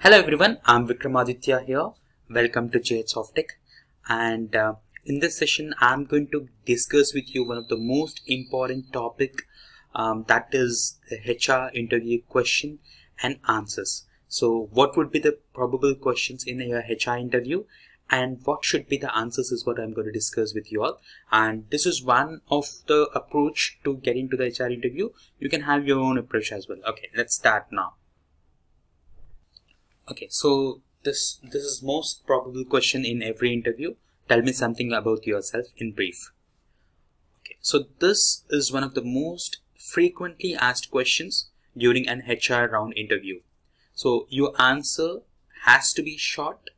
Hello everyone, I'm Vikramaditya here. Welcome to SOFTECH, and in this session I'm going to discuss with you one of the most important topic, that is the HR interview question and answers. So what would be the probable questions in your HR interview and what should be the answers is what I'm going to discuss with you all. And this is one of the approach to get into the HR interview. You can have your own approach as well. Okay, let's start now. Okay, so this is most probable question in every interview. Tell me something about yourself in brief. Okay, so this is one of the most frequently asked questions during an HR round interview. So your answer has to be short,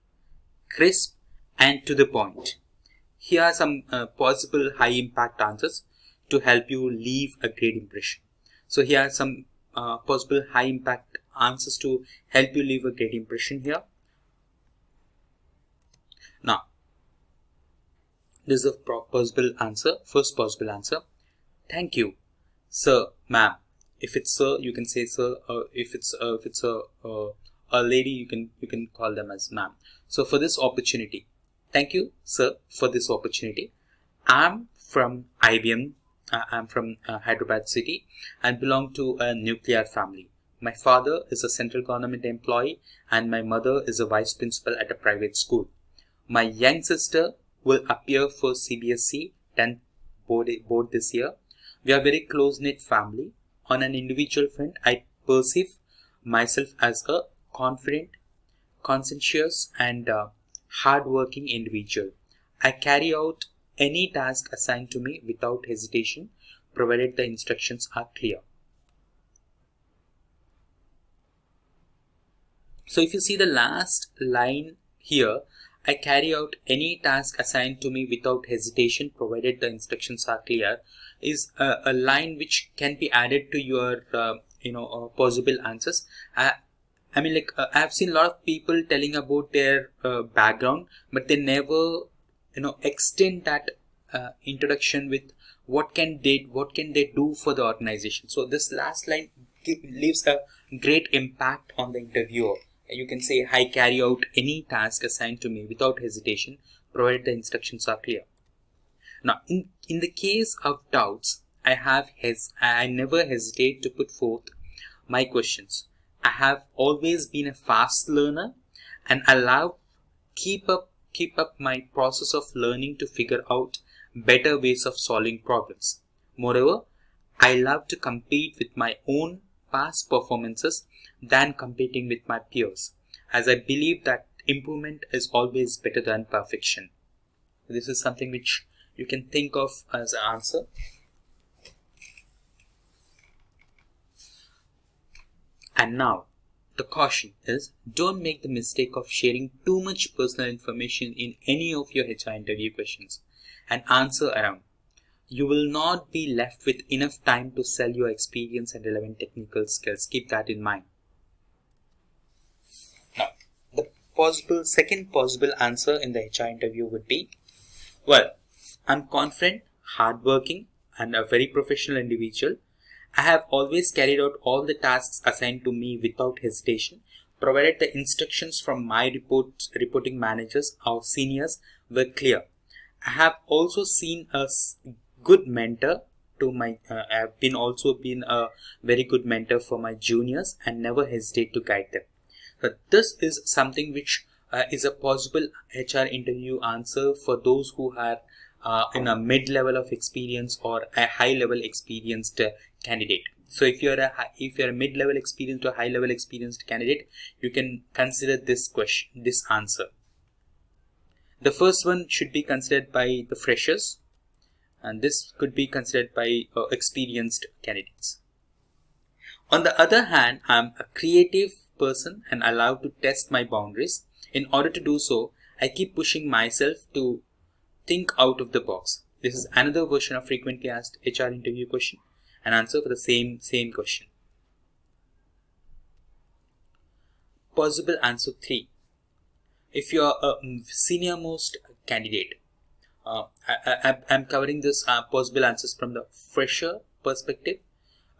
crisp, and to the point. Here are some possible high impact answers to help you leave a great impression. So here are some possible high impact answers to help you leave a great impression here. Now, this is a possible answer. First possible answer. Thank you, sir, ma'am. If it's sir, you can say sir. If it's a lady, you can call them as ma'am. So for this opportunity, thank you, sir, for this opportunity. I'm from IBM. I'm from Hyderabad city and belong to a nuclear family. My father is a central government employee and my mother is a vice principal at a private school. My young sister will appear for CBSE 10th board this year. We are a very close-knit family. On an individual front, I perceive myself as a confident, conscientious and hard-working individual. I carry out any task assigned to me without hesitation, provided the instructions are clear. So if you see the last line here, I carry out any task assigned to me without hesitation, provided the instructions are clear, is a line which can be added to your possible answers. I have seen a lot of people telling about their background, but they never extend that introduction with what can they do for the organization. So this last line leaves a great impact on the interviewer. You can say, I carry out any task assigned to me without hesitation, provided the instructions are clear. Now, in the case of doubts, I never hesitate to put forth my questions. I have always been a fast learner and keep up my process of learning to figure out better ways of solving problems. Moreover, I love to compete with my own past performances than competing with my peers, as I believe that improvement is always better than perfection. This is something which you can think of as an answer. And now, the caution is, don't make the mistake of sharing too much personal information in any of your HR interview questions and answer around. You will not be left with enough time to sell your experience and relevant technical skills. Keep that in mind. Now, the second possible answer in the HR interview would be, well, I'm confident, hardworking, and a very professional individual. I have always carried out all the tasks assigned to me without hesitation, provided the instructions from my reporting managers or seniors were clear. I have also seen a good mentor to my. I have also been a very good mentor for my juniors and never hesitate to guide them. So this is something which is a possible HR interview answer for those who are in a mid-level of experience or a high-level experienced candidate. So if you're a mid-level experienced or high-level experienced candidate, you can consider this answer. The first one should be considered by the freshers, and this could be considered by experienced candidates. On the other hand, I'm a creative person and allowed to test my boundaries. In order to do so, I keep pushing myself to think out of the box. This is another version of frequently asked HR interview question, an answer for the same question. Possible answer 3. If you are a senior most candidate, I'm covering this possible answers from the fresher perspective.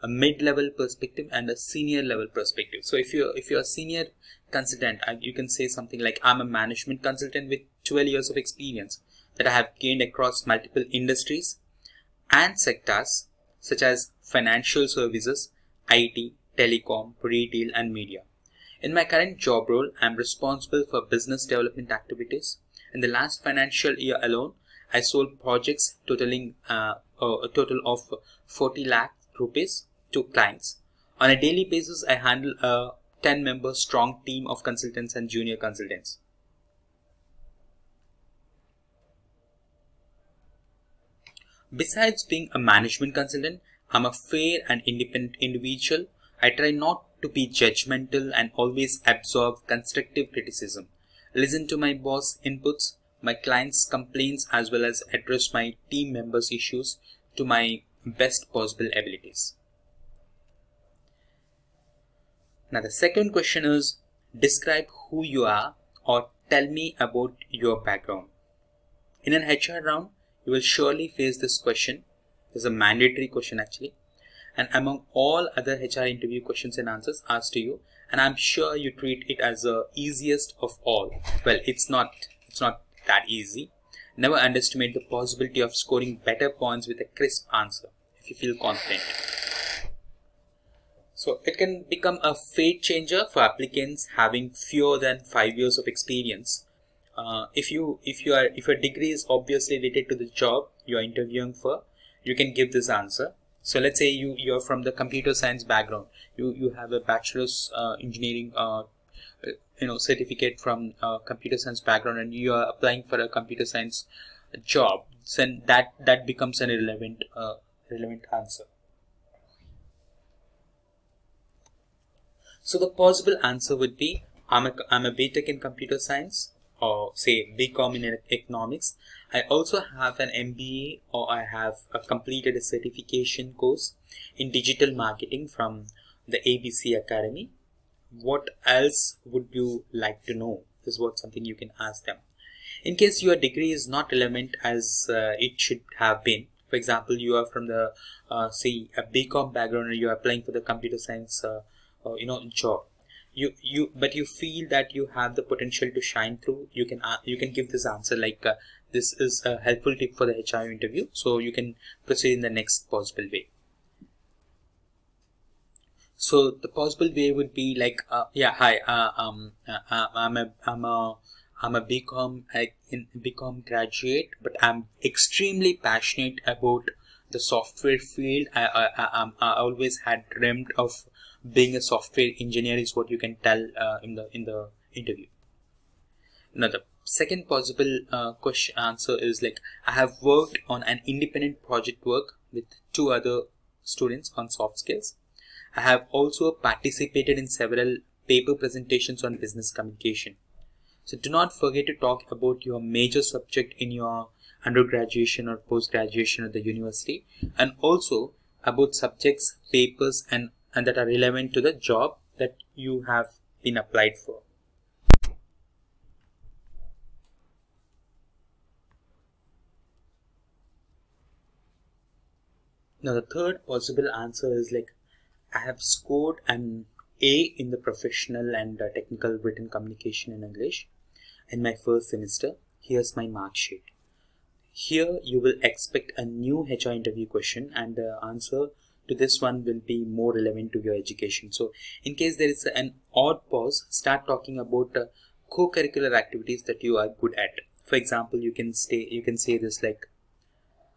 a mid-level perspective and a senior level perspective. So if you're a senior consultant, you can say something like, I'm a management consultant with 12 years of experience that I have gained across multiple industries and sectors such as financial services, IT, telecom, retail, and media. In my current job role, I am responsible for business development activities. In the last financial year alone, I sold projects totaling a total of 40 lakh rupees to clients. On a daily basis, I handle a 10-member strong team of consultants and junior consultants. Besides being a management consultant, I'm a fair and independent individual. I try not to be judgmental and always absorb constructive criticism. Listen to my boss' inputs, my clients' complaints, as well as address my team members' issues to my best possible abilities. Now the second question is, describe who you are or tell me about your background. In an HR round, you will surely face this question. It's a mandatory question actually. And among all other HR interview questions and answers asked to you, and I'm sure you treat it as the easiest of all. Well, it's not that easy. Never underestimate the possibility of scoring better points with a crisp answer if you feel confident. So it can become a fate changer for applicants having fewer than 5 years of experience. If your degree is obviously related to the job you are interviewing for, you can give this answer. So let's say you're from the computer science background. You have a bachelor's engineering certificate from computer science background, and you are applying for a computer science job. Then that becomes an relevant answer. So the possible answer would be, I'm a BTech in computer science, or say BCom in economics. I also have an MBA, or I have completed a certification course in digital marketing from the ABC Academy. What else would you like to know? This is something you can ask them. In case your degree is not relevant as it should have been, for example, you are from the say a BCom background and you are applying for the computer science job. But you feel that you have the potential to shine through. You can give this answer like, this is a helpful tip for the HR interview. So you can proceed in the next possible way. So the possible way would be like, hi, I'm a BCom graduate, but I'm extremely passionate about the software field. I always had dreamt of being a software engineer, is what you can tell in the interview. Now the second possible answer is like, I have worked on an independent project work with 2 other students on soft skills. I have also participated in several paper presentations on business communication. So do not forget to talk about your major subject in your undergraduation or post-graduation at the university, and also about subjects, papers, and that are relevant to the job that you have been applied for. Now the third possible answer is like, I have scored an A in the professional and technical written communication in English in my first semester. Here's my mark sheet. Here you will expect a new HR interview question, and the answer to this one will be more relevant to your education. So in case there is an odd pause, start talking about co-curricular activities that you are good at. For example, you can say this like,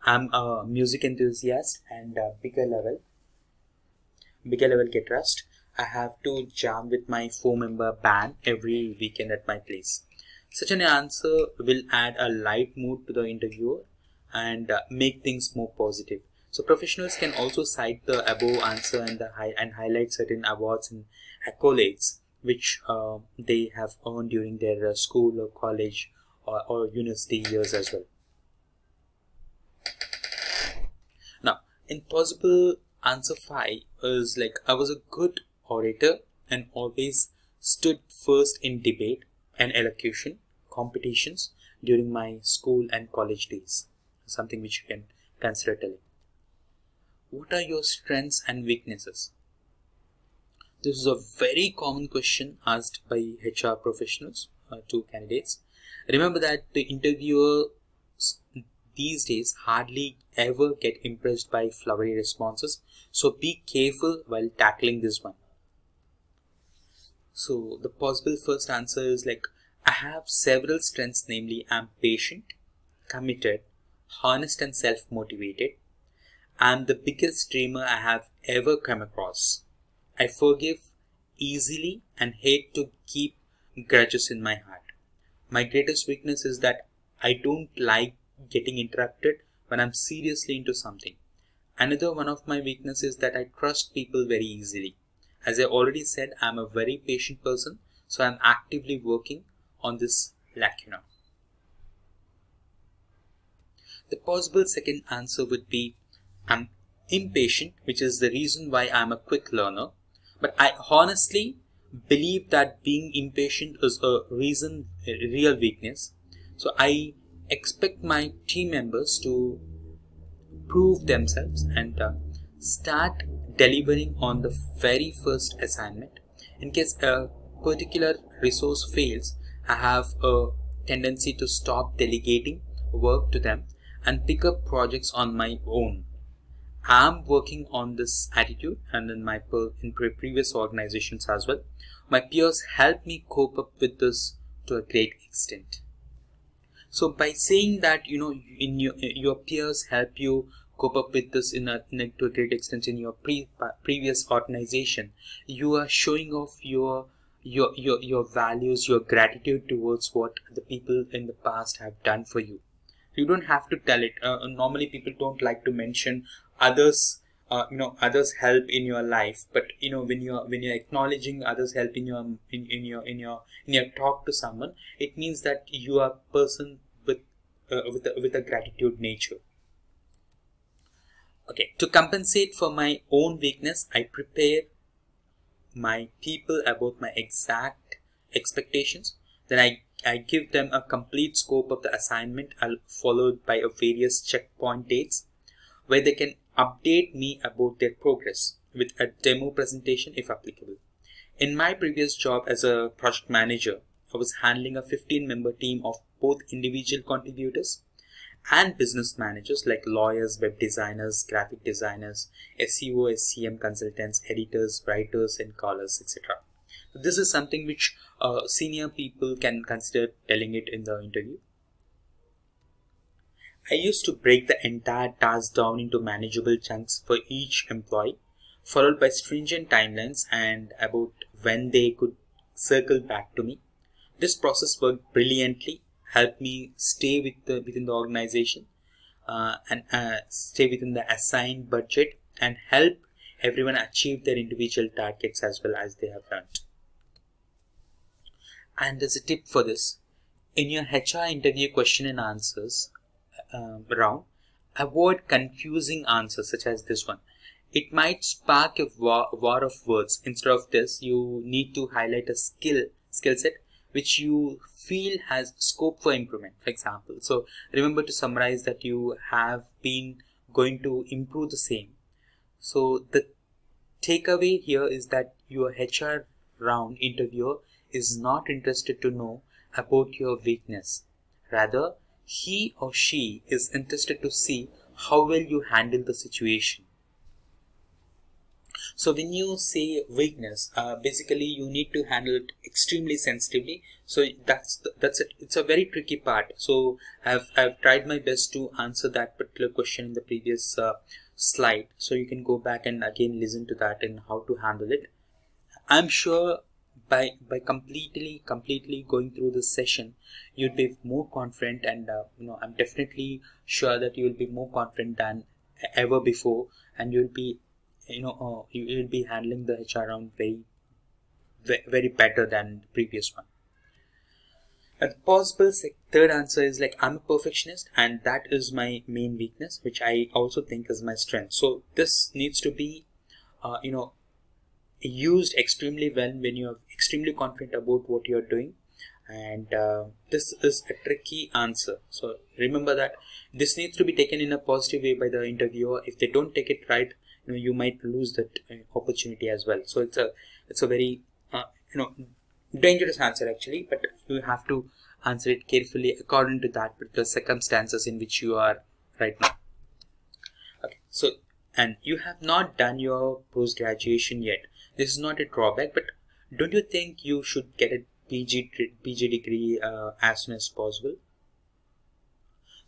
I'm a music enthusiast and bigger level guitarist. I have to jam with my 4-member band every weekend at my place. Such an answer will add a light mood to the interviewer and make things more positive. So professionals can also cite the above answer and highlight certain awards and accolades which they have earned during their school or college or university years as well. Now, in possible answer 5 is like, I was a good orator and always stood first in debate and elocution competitions during my school and college days. Something which you can consider telling. what are your strengths and weaknesses? This is a very common question asked by HR professionals to candidates. Remember that the interviewers these days hardly ever get impressed by flowery responses, so be careful while tackling this one. So the possible first answer is like, I have several strengths, namely I'm patient, committed, honest and self-motivated. I'm the biggest dreamer I have ever come across. I forgive easily and hate to keep grudges in my heart. My greatest weakness is that I don't like getting interrupted when I'm seriously into something. Another one of my weaknesses is that I trust people very easily. As I already said, I'm a very patient person, so I'm actively working on this lacuna. The possible second answer would be, I'm impatient, which is the reason why I'm a quick learner. But I honestly believe that being impatient is a real weakness. So I expect my team members to prove themselves and start delivering on the very first assignment. In case a particular resource fails, I have a tendency to stop delegating work to them and pick up projects on my own. I'm working on this attitude, and in my previous organizations as well. My peers help me cope up with this to a great extent. So by saying that, in your peers help you cope up with this to a great extent in your previous organization, you are showing off your values, your gratitude towards what the people in the past have done for you. You don't have to tell it. Normally people don't like to mention others others help in your life, but when you're acknowledging others help in your talk to someone, it means that you are a person with a gratitude nature. Okay, to compensate for my own weakness, I prepare my people about my exact expectations. Then I give them a complete scope of the assignment, followed by a various checkpoint dates where they can update me about their progress with a demo presentation if applicable. In my previous job as a project manager, I was handling a 15-member team of both individual contributors and business managers like lawyers, web designers, graphic designers, SEO, SCM consultants, editors, writers, and callers, etc. This is something which senior people can consider telling it in the interview. I used to break the entire task down into manageable chunks for each employee, followed by stringent timelines and about when they could circle back to me. This process worked brilliantly, helped me stay within the organization and stay within the assigned budget, and help everyone achieve their individual targets as well as they have learned. And there's a tip for this. In your HR interview question and answers round, avoid confusing answers such as this one. It might spark a war of words. Instead of this, you need to highlight a skill set which you feel has scope for improvement. For example, so remember to summarize that you have been going to improve the same. So the takeaway here is that your HR round interviewer is not interested to know about your weakness. Rather, he or she is interested to see how well you handle the situation. So when you say weakness, basically you need to handle it extremely sensitively. So that's it. It's a very tricky part. So I've tried my best to answer that particular question in the previous slide. So you can go back and again listen to that and how to handle it. I'm sure by completely going through this session, you'll be more confident, and I'm definitely sure that you will be more confident than ever before, and you'll be you'll be handling the HR round very better than the previous one. And the possible third answer is like, I'm a perfectionist, and that is my main weakness, which I also think is my strength. So this needs to be used extremely well when you are extremely confident about what you are doing. And this is a tricky answer, so remember that this needs to be taken in a positive way by the interviewer. If they don't take it right, you might lose that opportunity as well. So it's a very dangerous answer actually, but you have to answer it carefully according to that particular circumstances in which you are right now. Okay, so and you have not done your post graduation yet. This is not a drawback, but don't you think you should get a PG degree as soon as possible?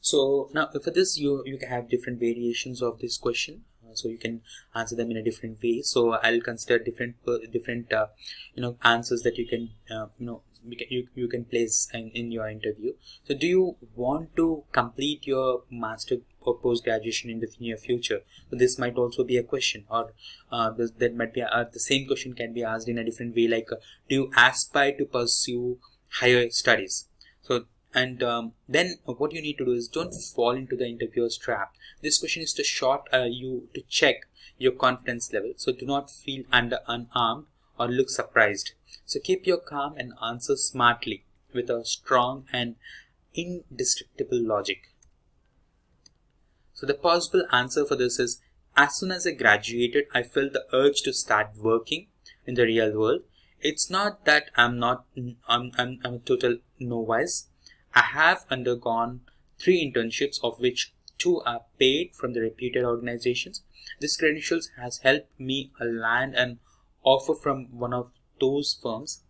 So now for this you can have different variations of this question, so you can answer them in a different way. So I'll consider different answers that you can you can place in your interview. So do you want to complete your master or post graduation in the near future? So this might also be a question, or that might be the same question can be asked in a different way, like do you aspire to pursue higher studies? So and then what you need to do is don't fall into the interviewer's trap. This question is to you to check your confidence level, so do not feel unarmed or look surprised. So keep your calm and answer smartly with a strong and indestructible logic. So the possible answer for this is, as soon as I graduated, I felt the urge to start working in the real world. It's not that I'm a total novice. I have undergone 3 internships, of which 2 are paid from the reputed organizations. This credentials has helped me land an offer from one of those firms.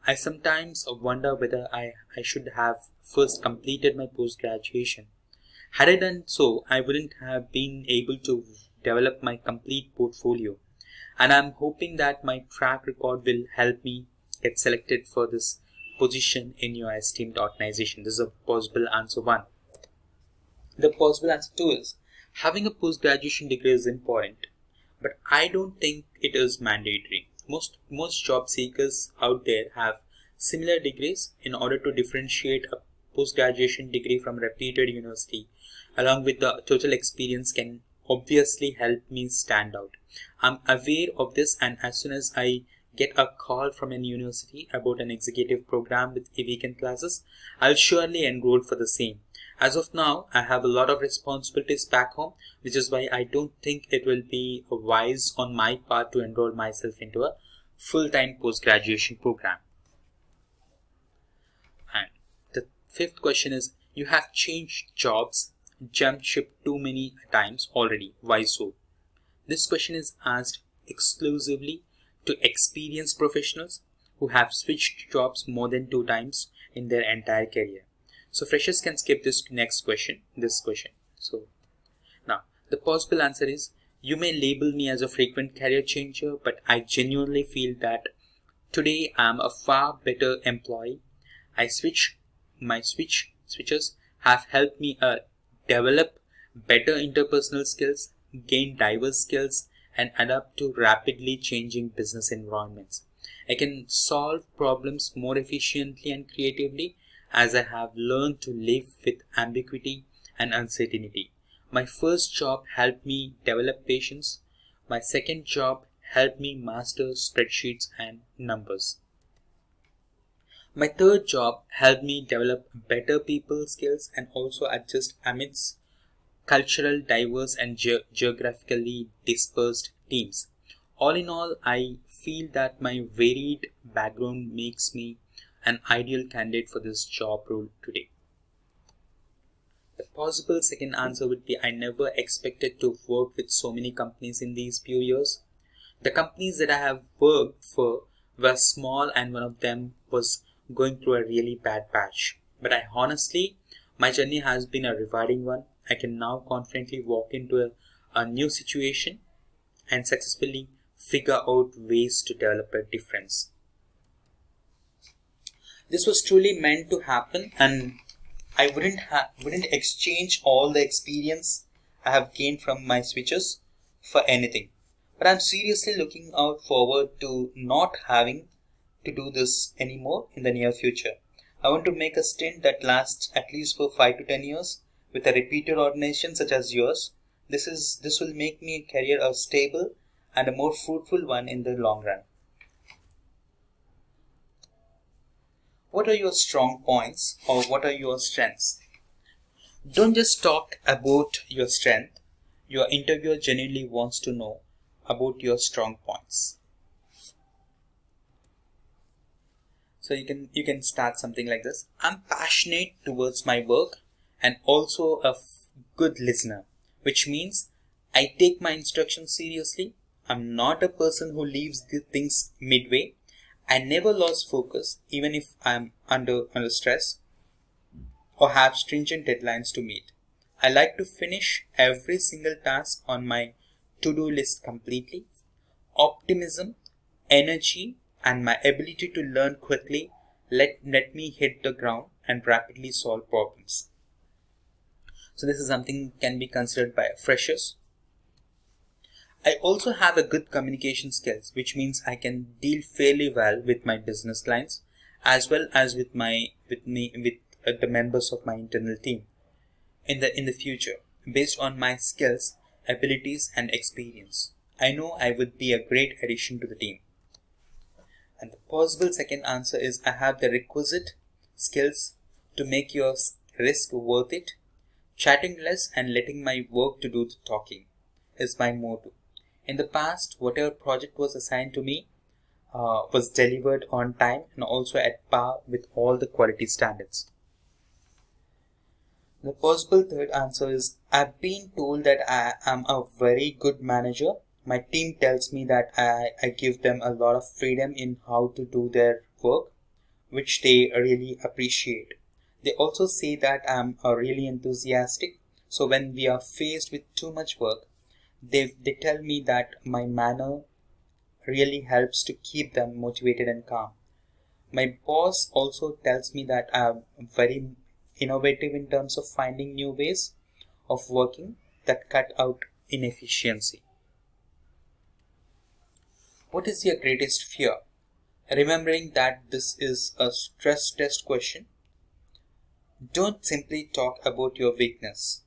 I sometimes wonder whether I should have first completed my post-graduation. Had I done so, I wouldn't have been able to develop my complete portfolio. And I'm hoping that my track record will help me get selected for this position in your esteemed organization. This is a possible answer 1. The possible answer 2 is, having a post-graduation degree is important, but I don't think it is mandatory. Most job seekers out there have similar degrees. In order to differentiate a post-graduation degree from a reputed university, along with the total experience, can obviously help me stand out. I'm aware of this, and as soon as I get a call from a university about an executive program with weekend classes, I'll surely enroll for the same. As of now, I have a lot of responsibilities back home, which is why I don't think it will be wise on my part to enroll myself into a full-time post-graduation program. And the 5th question is, you have changed jobs, jumped ship too many times already. Why so? This question is asked exclusively to experienced professionals who have switched jobs more than 2 times in their entire career. So freshers can skip this question. So now the possible answer is, you may label me as a frequent career changer, but I genuinely feel that today I am a far better employee. My switches have helped me develop better interpersonal skills, gain diverse skills, and adapt to rapidly changing business environments. I can solve problems more efficiently and creatively, as I have learned to live with ambiguity and uncertainty. My first job helped me develop patience. My second job helped me master spreadsheets and numbers. My third job helped me develop better people skills and also adjust amidst cultural, diverse and geographically dispersed teams. All in all, I feel that my varied background makes me an ideal candidate for this job role today. The possible second answer would be, I never expected to work with so many companies in these few years. The companies that I have worked for were small, and one of them was going through a really bad patch. But my journey has been a rewarding one. I can now confidently walk into a new situation and successfully figure out ways to develop a difference. This was truly meant to happen, and I wouldn't exchange all the experience I have gained from my switches for anything. But I'm seriously looking out forward to not having to do this anymore in the near future. I want to make a stint that lasts at least for 5 to 10 years with a reputed organization such as yours. This will make my career a stable and a more fruitful one in the long run. what are your strong points or what are your strengths? Don't just talk about your strength. Your interviewer genuinely wants to know about your strong points. So you can start something like this. I'm passionate towards my work and also a good listener, which means I take my instructions seriously. I'm not a person who leaves the things midway. I never lost focus even if I'm under stress or have stringent deadlines to meet. I like to finish every single task on my to-do list completely. Optimism, energy, and my ability to learn quickly let me hit the ground and rapidly solve problems. So this is something can be considered by freshers. I also have a good communication skills, which means I can deal fairly well with my business clients as well as with the members of my internal team in the future. Based on my skills, abilities, and experience, I know I would be a great addition to the team. And the possible second answer is I have the requisite skills to make your risk worth it. Chatting less and letting my work to do the talking is my motto. In the past, whatever project was assigned to me was delivered on time and also at par with all the quality standards. The possible third answer is I've been told that I am a very good manager. My team tells me that I give them a lot of freedom in how to do their work, which they really appreciate. They also say that I'm really enthusiastic. So when we are faced with too much work, they tell me that my manner really helps to keep them motivated and calm. My boss also tells me that I'm very innovative in terms of finding new ways of working that cut out inefficiency. What is your greatest fear? Remembering that this is a stress test question, don't simply talk about your weakness.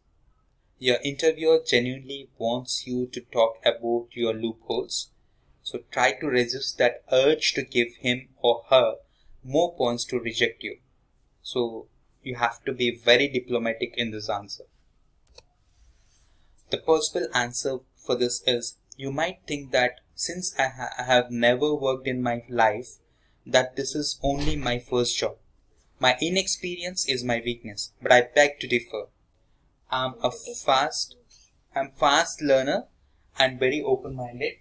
Your interviewer genuinely wants you to talk about your loopholes, so try to resist that urge to give him or her more points to reject you. So you have to be very diplomatic in this answer. The possible answer for this is you might think that since I have never worked in my life, that this is only my first job. My inexperience is my weakness, but I beg to differ. I'm fast learner and very open-minded.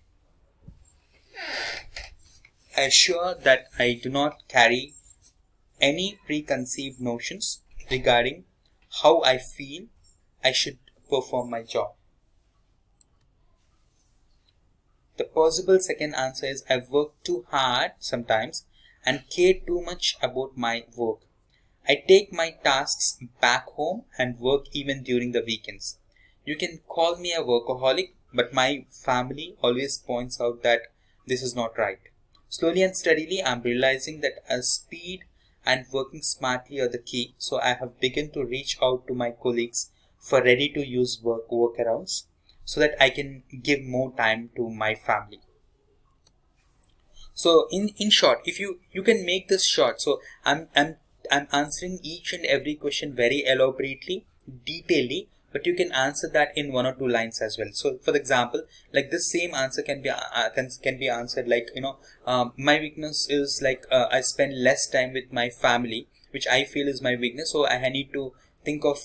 I assure that I do not carry any preconceived notions regarding how I feel I should perform my job. The possible second answer is I work too hard sometimes and care too much about my work. I take my tasks back home and work even during the weekends. You can call me a workaholic, but my family always points out that this is not right. Slowly and steadily, I'm realizing that speed and working smartly are the key. So I have begun to reach out to my colleagues for ready-to-use workarounds so that I can give more time to my family. So in short, if you can make this short. So I'm answering each and every question very elaborately, detailedly, but you can answer that in 1 or 2 lines as well. So for example, like this same answer can be answered like, my weakness is like I spend less time with my family, which I feel is my weakness. So I need to think of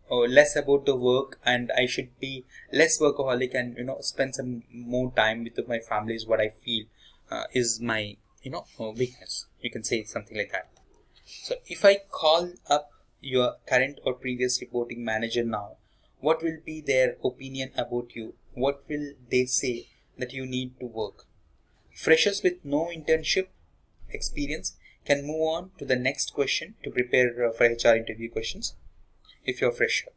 less about the work, and I should be less workaholic and spend some more time with my family is what I feel is my weakness. You can say something like that. So if I call up your current or previous reporting manager now, what will be their opinion about you? What will they say that you need to work? Freshers with no internship experience can move on to the next question to prepare for HR interview questions if you're fresher.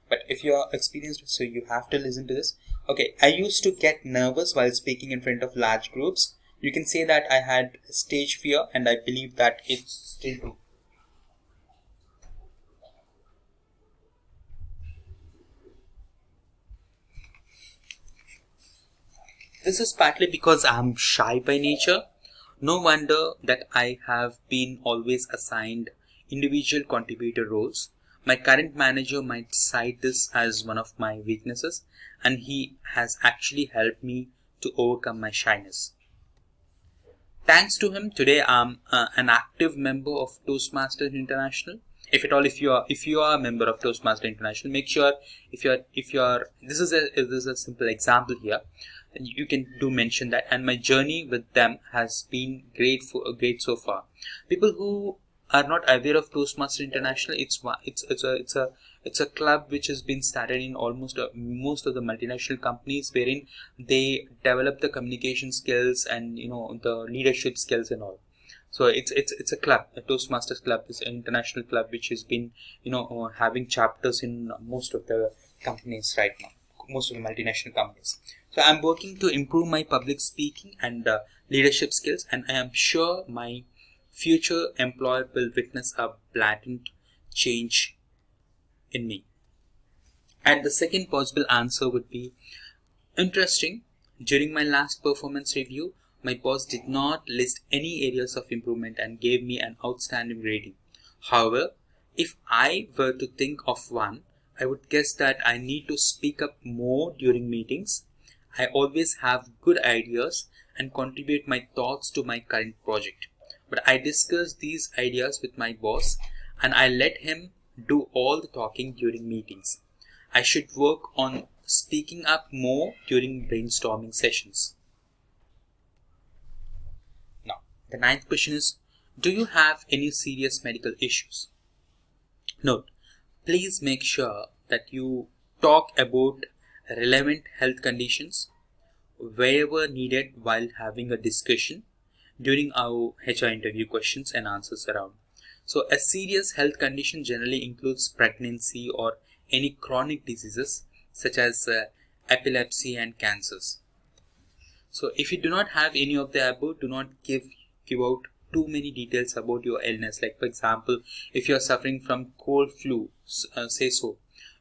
But if you're experienced, so you have to listen to this. Okay, I used to get nervous while speaking in front of large groups. You can say that I had stage fear, and I believe that it's still true. This is partly because I'm shy by nature. No wonder that I have been always assigned individual contributor roles. My current manager might cite this as one of my weaknesses, and he has actually helped me to overcome my shyness. Thanks to him, today I'm an active member of Toastmasters International. If at all, if you are a member of Toastmasters International, make sure if you are this is a simple example here. You can do mention that, and my journey with them has been great so far. People who are not aware of Toastmasters International, it's a club which has been started in almost most of the multinational companies, wherein they develop the communication skills and the leadership skills and all. So it's a club. A Toastmasters club is an international club which has been having chapters in most of the companies right now, most of the multinational companies. So I'm working to improve my public speaking and leadership skills, and I am sure my future employer will witness a blatant change in me. And the second possible answer would be interesting. During my last performance review, my boss did not list any areas of improvement and gave me an outstanding rating. However, if I were to think of one, I would guess that I need to speak up more during meetings. I always have good ideas and contribute my thoughts to my current project. But I discuss these ideas with my boss and I let him do all the talking during meetings. I should work on speaking up more during brainstorming sessions. Now, the ninth question is, do you have any serious medical issues? Note, please make sure that you talk about relevant health conditions wherever needed while having a discussion during our HR interview questions and answers around. So a serious health condition generally includes pregnancy or any chronic diseases such as epilepsy and cancers. So if you do not have any of the above, do not give out too many details about your illness. Like for example, if you are suffering from cold flu, say so.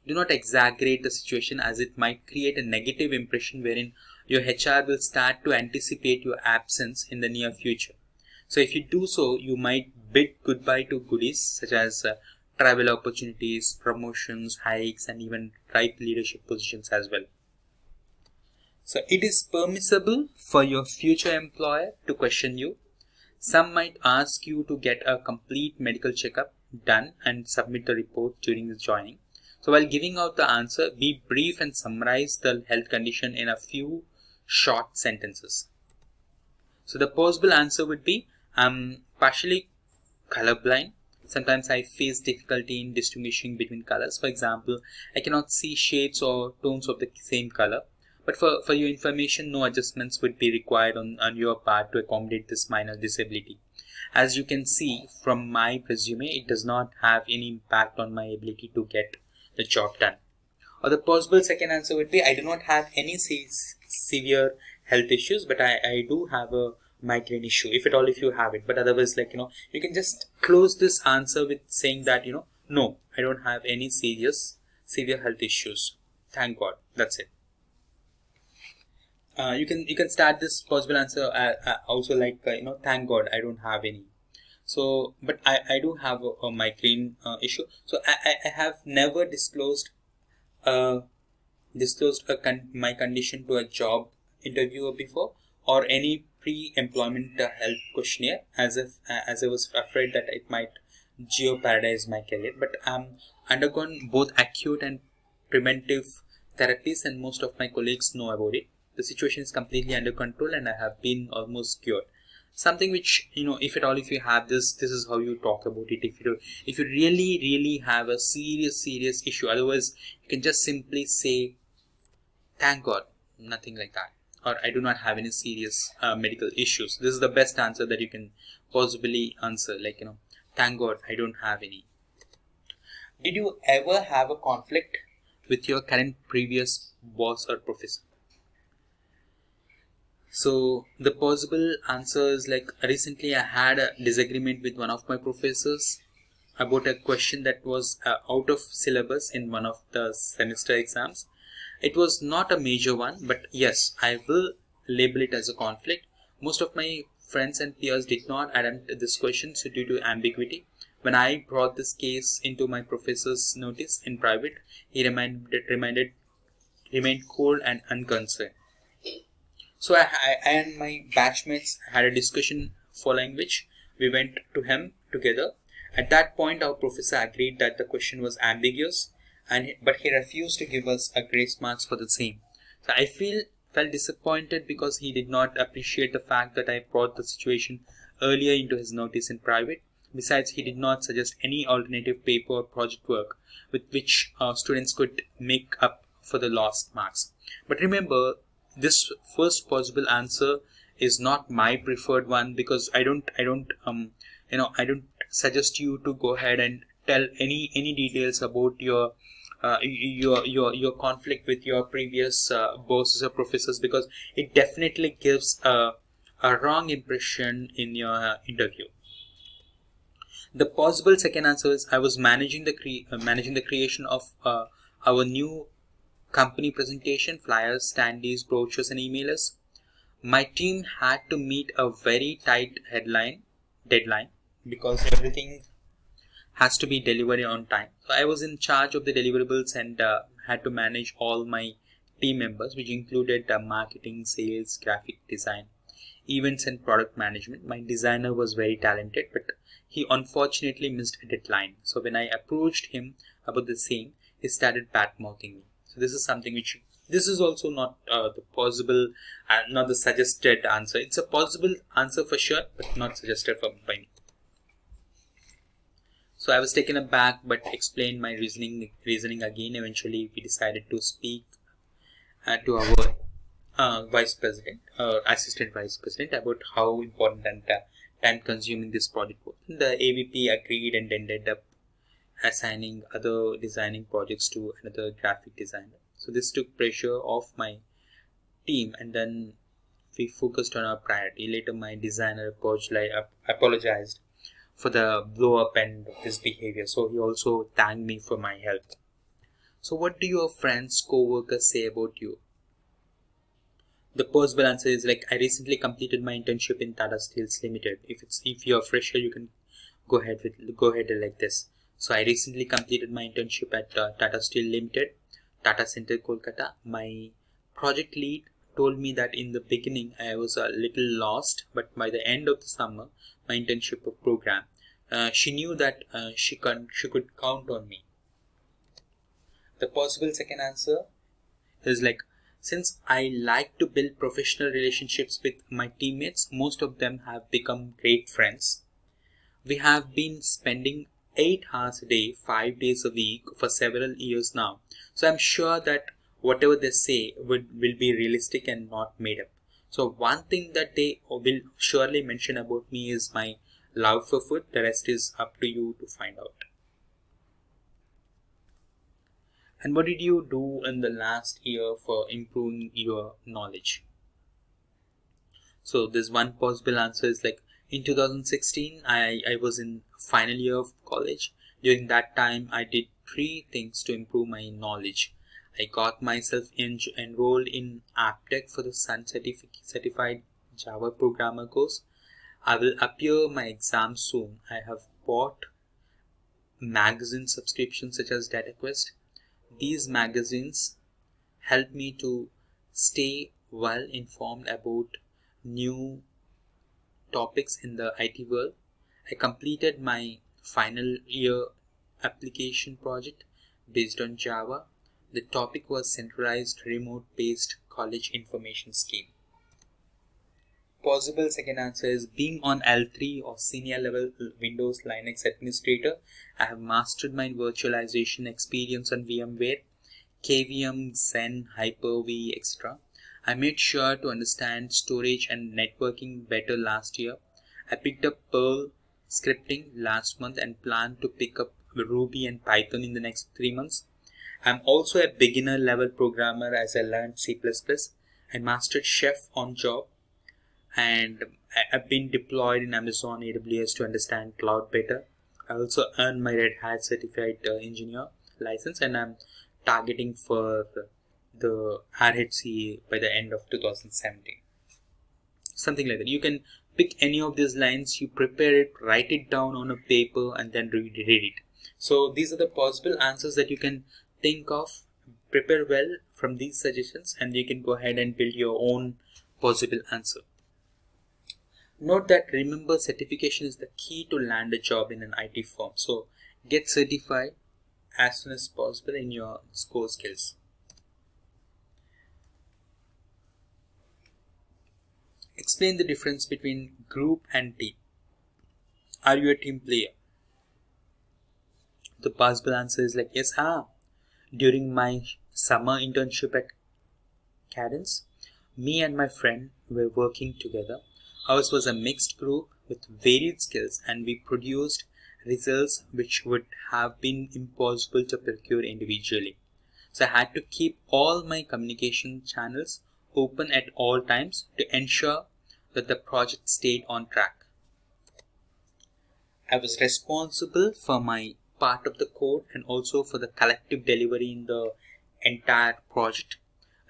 Do not exaggerate the situation, as it might create a negative impression wherein your HR will start to anticipate your absence in the near future. So if you do so, you might bid goodbye to goodies such as travel opportunities, promotions, hikes, and even right leadership positions as well. So it is permissible for your future employer to question you. Some might ask you to get a complete medical checkup done and submit the report during the joining. So while giving out the answer, be brief and summarize the health condition in a few short sentences. So the possible answer would be, I'm partially colorblind. Sometimes I face difficulty in distinguishing between colors. For example, I cannot see shades or tones of the same color. But for your information, no adjustments would be required on your part to accommodate this minor disability. As you can see from my resume, it does not have any impact on my ability to get the job done. Or the possible second answer would be, I do not have any severe health issues, but I do have a migraine issue, if at all, if you have it. But otherwise, you can just close this answer with saying that, no, I don't have any severe health issues. Thank God. That's it. You can start this possible answer also like, thank God I don't have any. So, but I do have a migraine issue. So I have never disclosed my condition to a job interviewer before, or any pre-employment health questionnaire, as I was afraid that it might jeopardize my career. But undergone both acute and preventive therapies, and most of my colleagues know about it. The situation is completely under control and I have been almost cured. Something which, if at all, if you have this is how you talk about it. If you really have a serious issue, otherwise you can just simply say, thank God, nothing like that. Or I do not have any serious medical issues. This is the best answer that you can possibly answer. Like, thank God I don't have any. Did you ever have a conflict with your current previous boss or professor? So the possible answer is like, recently I had a disagreement with one of my professors about a question that was out of syllabus in one of the semester exams. It was not a major one, but yes, I will label it as a conflict. Most of my friends and peers did not attempt this question due to ambiguity. When I brought this case into my professor's notice in private, he remained cold and unconcerned. So I and my batchmates had a discussion following which we went to him together. At that point, our professor agreed that the question was ambiguous, but he refused to give us a grace marks for the same. So I felt disappointed because he did not appreciate the fact that I brought the situation earlier into his notice in private. Besides, he did not suggest any alternative paper or project work with which students could make up for the lost marks. But remember, this first possible answer is not my preferred one, because I don't suggest you to go ahead and tell any details about your conflict with your previous bosses or professors, because it definitely gives a wrong impression in your interview. The possible second answer is I was managing the creation of our new company presentation, flyers, standees, brochures, and emailers. My team had to meet a very tight deadline, because everything has to be delivered on time. So I was in charge of the deliverables and had to manage all my team members, which included marketing, sales, graphic design, events, and product management. My designer was very talented, but he unfortunately missed a deadline. So when I approached him about the same, he started bad-mouthing me. So this is something which, this is also not the possible, not the suggested answer. It's a possible answer for sure, but not suggested by me. So I was taken aback, but explained my reasoning again. Eventually, we decided to speak to our vice president, assistant vice president, about how important and time-consuming this project was. And the AVP agreed and ended up assigning other designing projects to another graphic designer. So this took pressure off my team, and then we focused on our priority. Later, my designer apologized for the blow up and his behavior. So he also thanked me for my help. So what do your friends, co-workers say about you? The possible answer is like, I recently completed my internship in Tata Steel Limited. If you're a fresher, you can go ahead like this. So I recently completed my internship at Tata Steel Limited, Tata Center, Kolkata. My project lead told me that in the beginning I was a little lost, but by the end of the summer, my internship program, she knew that she could count on me. The possible second answer is like, since I like to build professional relationships with my teammates, most of them have become great friends. We have been spending 8 hours a day, 5 days a week for several years now. So I'm sure that whatever they say will be realistic and not made up. So one thing that they will surely mention about me is my love for food. The rest is up to you to find out. And what did you do in the last year for improving your knowledge? So this one possible answer is like, in 2016, I was in final year of college. During that time, I did 3 things to improve my knowledge. I got myself enrolled in AppTech for the Sun Certified Java Programmer course. I will appear my exam soon. I have bought magazine subscriptions such as DataQuest. These magazines help me to stay well informed about new topics in the IT world. I completed my final year application project based on Java. The topic was centralized remote-based college information scheme. Possible second answer is, being on L3 or senior level Windows Linux administrator, I have mastered my virtualization experience on VMware, KVM, Xen, Hyper-V, etc. I made sure to understand storage and networking better last year. I picked up Perl scripting last month and plan to pick up Ruby and Python in the next 3 months. I'm also a beginner level programmer as I learned C++. I mastered Chef on job, and I've been deployed in Amazon AWS to understand cloud better. I also earned my Red Hat certified engineer license, and I'm targeting for the RHC by the end of 2017. Something like that. You can pick any of these lines, you prepare it, write it down on a paper, and then read it. So these are the possible answers that you can think of. Prepare well from these suggestions, and you can go ahead and build your own possible answer. Note that remember, certification is the key to land a job in an IT firm. So get certified as soon as possible in your core skills. Explain the difference between group and team. Are you a team player? The possible answer is like, yes, during my summer internship at Cadence, me and my friend were working together. Ours was a mixed group with varied skills, and we produced results which would have been impossible to procure individually. So I had to keep all my communication channels open at all times to ensure that the project stayed on track. I was responsible for my part of the code and also for the collective delivery in the entire project.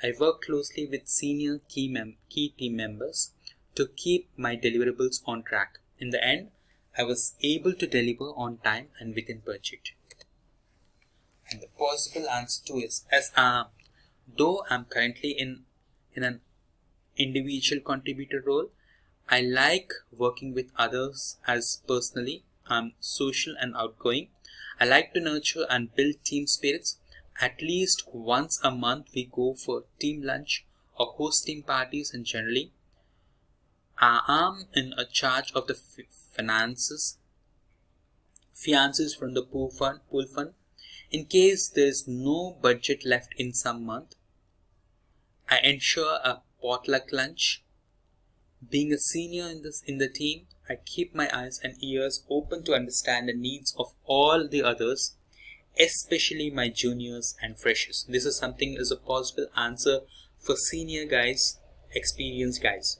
I worked closely with senior key team members to keep my deliverables on track. In the end, I was able to deliver on time and within budget. And the possible answer to is though I'm currently in an individual contributor role, I like working with others as personally. I'm social and outgoing. I like to nurture and build team spirits. At least once a month we go for team lunch or host team parties, and generally I am in a charge of the finances from the pool fund. In case there is no budget left in some month, I ensure a potluck lunch. Being a senior in the team, I keep my eyes and ears open to understand the needs of all the others, especially my juniors and freshers. This is something as a possible answer for senior guys, experienced guys.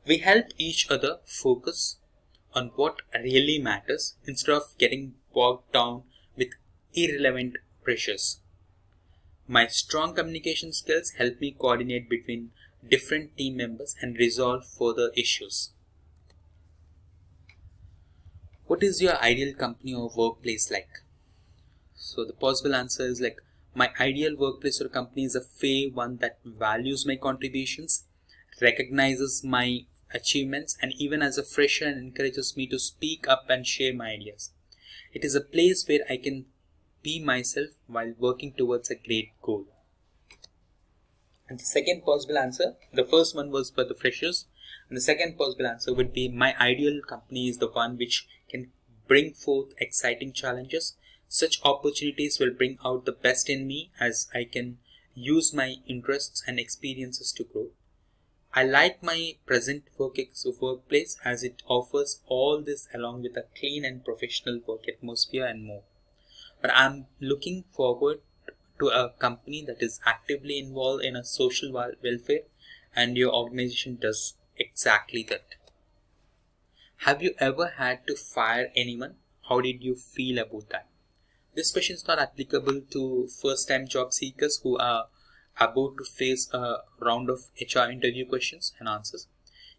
We help each other focus on what really matters instead of getting bogged down with irrelevant pressures. My strong communication skills help me coordinate between different team members and resolve further issues. What is your ideal company or workplace like? So the possible answer is like, my ideal workplace or company is a fair one that values my contributions, recognizes my achievements, and even as a fresher encourages me to speak up and share my ideas. It is a place where I can be myself while working towards a great goal. And the second possible answer, the first one was for the freshers, and the second possible answer would be, my ideal company is the one which can bring forth exciting challenges. Such opportunities will bring out the best in me as I can use my interests and experiences to grow. I like my present workplace as it offers all this along with a clean and professional work atmosphere and more. But I'm looking forward to a company that is actively involved in a social welfare, and your organization does exactly that. Have you ever had to fire anyone? How did you feel about that? This question is not applicable to first-time job seekers who are about to face a round of HR interview questions and answers.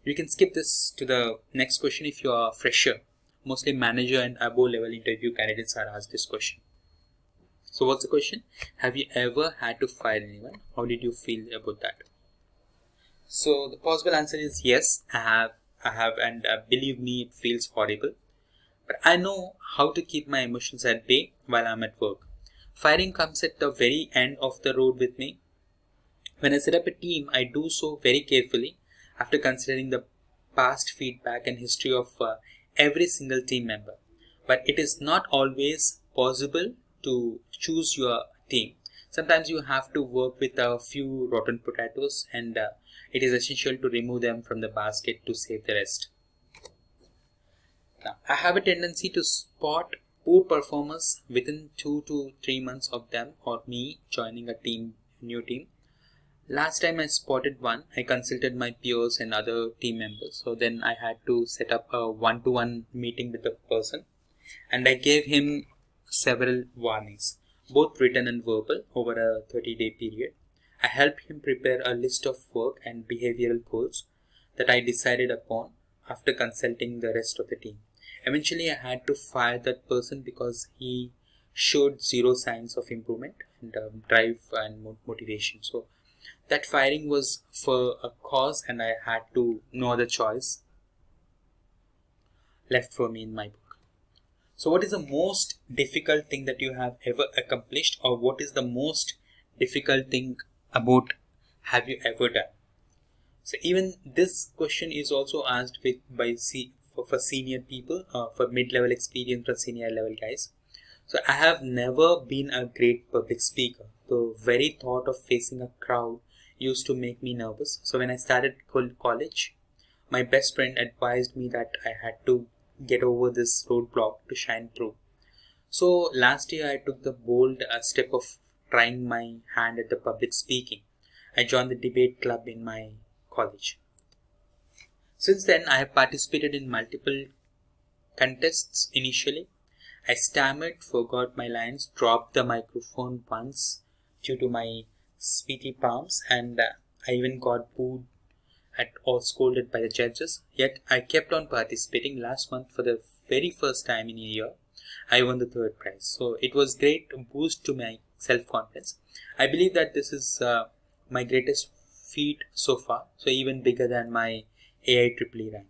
You can skip this to the next question if you are a fresher. Mostly manager and above level interview candidates are asked this question. So what's the question? Have you ever had to fire anyone? How did you feel about that? So the possible answer is yes, I have, and believe me, it feels horrible. But I know how to keep my emotions at bay while I'm at work. Firing comes at the very end of the road with me. When I set up a team, I do so very carefully after considering the past feedback and history of every single team member. But it is not always possible to choose your team. Sometimes you have to work with a few rotten potatoes, and it is essential to remove them from the basket to save the rest. Now, I have a tendency to spot poor performers within 2 to 3 months of them or me joining a new team. Last time I spotted one, I consulted my peers and other team members. So then I had to set up a one-to-one meeting with the person, and I gave him several warnings, both written and verbal, over a 30-day period. I helped him prepare a list of work and behavioral goals. that I decided upon after consulting the rest of the team. Eventually, I had to fire that person because he showed zero signs of improvement and drive and motivation. So that firing was for a cause, and I had to no other choice left for me in my book. So what is the most difficult thing that you have ever accomplished, or what is the most difficult thing about have you ever done? So even this question is also asked for senior people, for mid-level experience or senior level guys. So I have never been a great public speaker. The very thought of facing a crowd used to make me nervous. So when I started college, my best friend advised me that I had to get over this roadblock to shine through. So last year I took the bold step of trying my hand at the public speaking. I joined the debate club in my college. Since then, I have participated in multiple contests initially. I stammered, forgot my lines, dropped the microphone once due to my sweaty palms, and I even got booed or scolded by the judges. Yet I kept on participating. Last month, for the very first time in a year, I won the third prize. So it was great boost to my self-confidence. I believe that this is my greatest feat so far. So even bigger than my AIEEE rank.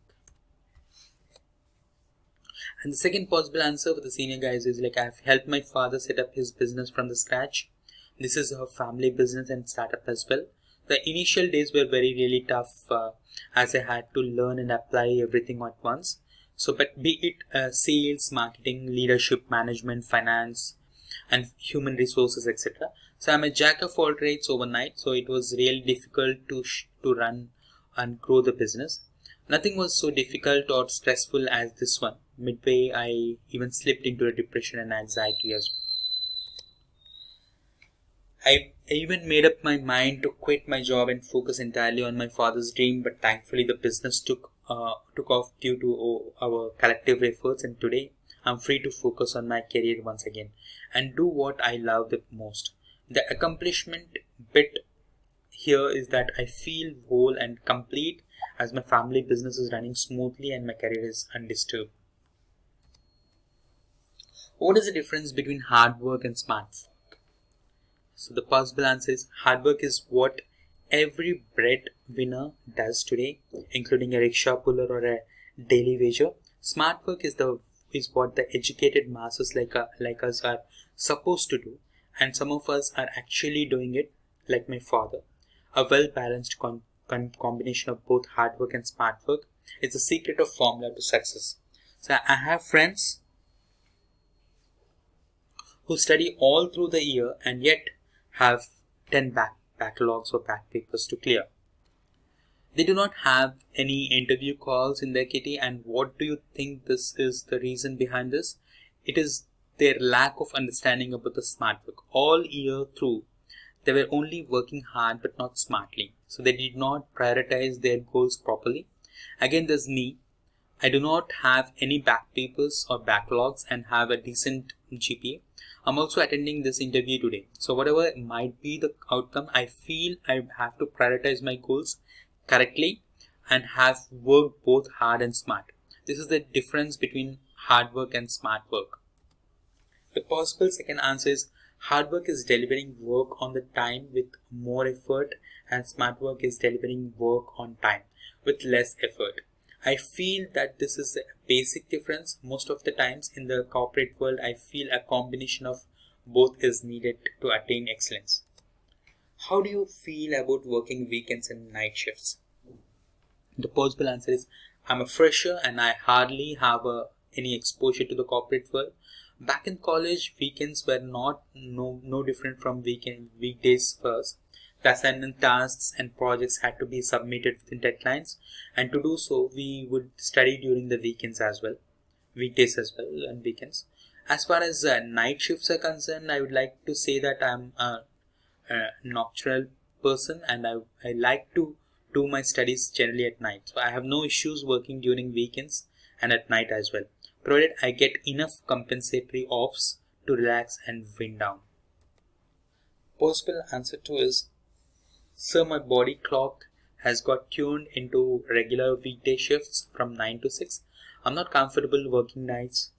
And the second possible answer for the senior guys is like, I've helped my father set up his business from the scratch. This is a family business and startup as well. The initial days were really tough as I had to learn and apply everything at once. So, but be it sales, marketing, leadership, management, finance, and human resources, etc. So I'm a jack of all trades overnight. So it was really difficult to run and grow the business. Nothing was so difficult or stressful as this one. Midway, I even slipped into a depression and anxiety as well. I even made up my mind to quit my job and focus entirely on my father's dream, but thankfully the business took off due to our collective efforts, and today I'm free to focus on my career once again and do what I love the most. The accomplishment bit here is that I feel whole and complete as my family business is running smoothly and my career is undisturbed. What is the difference between hard work and smart work? So the possible answer is hard work is what every breadwinner does today, including a rickshaw puller or a daily wager. Smart work is what the educated masses like us are supposed to do, and some of us are actually doing it, like my father. A well-balanced combination of both hard work and smart work is the secret of formula to success. So I have friends who study all through the year and yet have 10 backlogs or back papers to clear. They do not have any interview calls in their kitty, and what do you think this is the reason behind this? It is their lack of understanding about the smart work. All year through, they were only working hard but not smartly. So they did not prioritize their goals properly. Again, there's me. I do not have any back papers or backlogs and have a decent GPA. I'm also attending this interview today. So whatever might be the outcome, I feel I have to prioritize my goals correctly and have worked both hard and smart. This is the difference between hard work and smart work. The possible second answer is hard work is delivering work on the time with more effort, and smart work is delivering work on time with less effort. I feel that this is a basic difference. Most of the times in the corporate world, I feel a combination of both is needed to attain excellence. How do you feel about working weekends and night shifts? The possible answer is I'm a fresher and I hardly have any exposure to the corporate world. Back in college, weekends were no different from weekdays first. The assignment tasks and projects had to be submitted within deadlines, and to do so, we would study during the weekends as well, weekdays as well, and weekends. As far as night shifts are concerned, I would like to say that I'm a nocturnal person, and I like to do my studies generally at night. So I have no issues working during weekends and at night as well, provided I get enough compensatory offs to relax and wind down. Possible answer 2 is, sir, my body clock has got tuned into regular weekday shifts from 9 to 6. I'm not comfortable working nights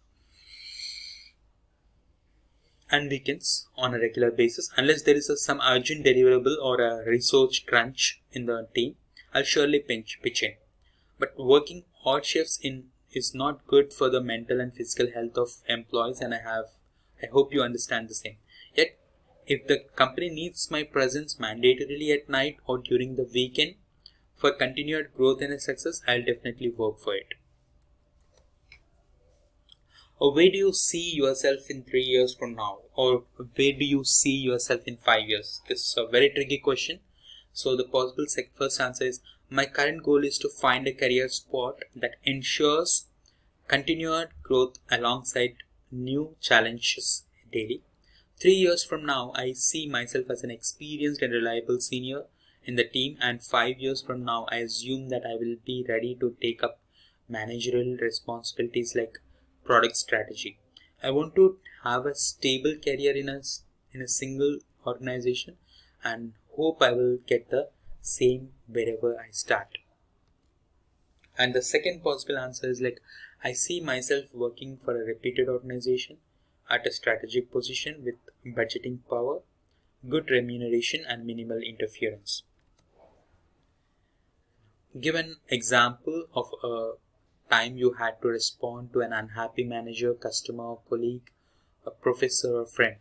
and weekends on a regular basis unless there is some urgent deliverable or a resource crunch in the team. I'll surely pitch in. But working odd shifts is not good for the mental and physical health of employees, and I hope you understand the same. Yet, if the company needs my presence mandatorily at night or during the weekend for continued growth and success, I'll definitely work for it. Or where do you see yourself in 3 years from now? Or where do you see yourself in 5 years? This is a very tricky question. So the possible first answer is, my current goal is to find a career spot that ensures continued growth alongside new challenges daily. 3 years from now, I see myself as an experienced and reliable senior in the team, and 5 years from now, I assume that I will be ready to take up managerial responsibilities like product strategy. I want to have a stable career in a single organization, and hope I will get the same wherever I start. And the second possible answer is like, I see myself working for a reputed organization at a strategic position with budgeting power, good remuneration, and minimal interference. Give an example of a time you had to respond to an unhappy manager, customer, colleague, a professor, or friend.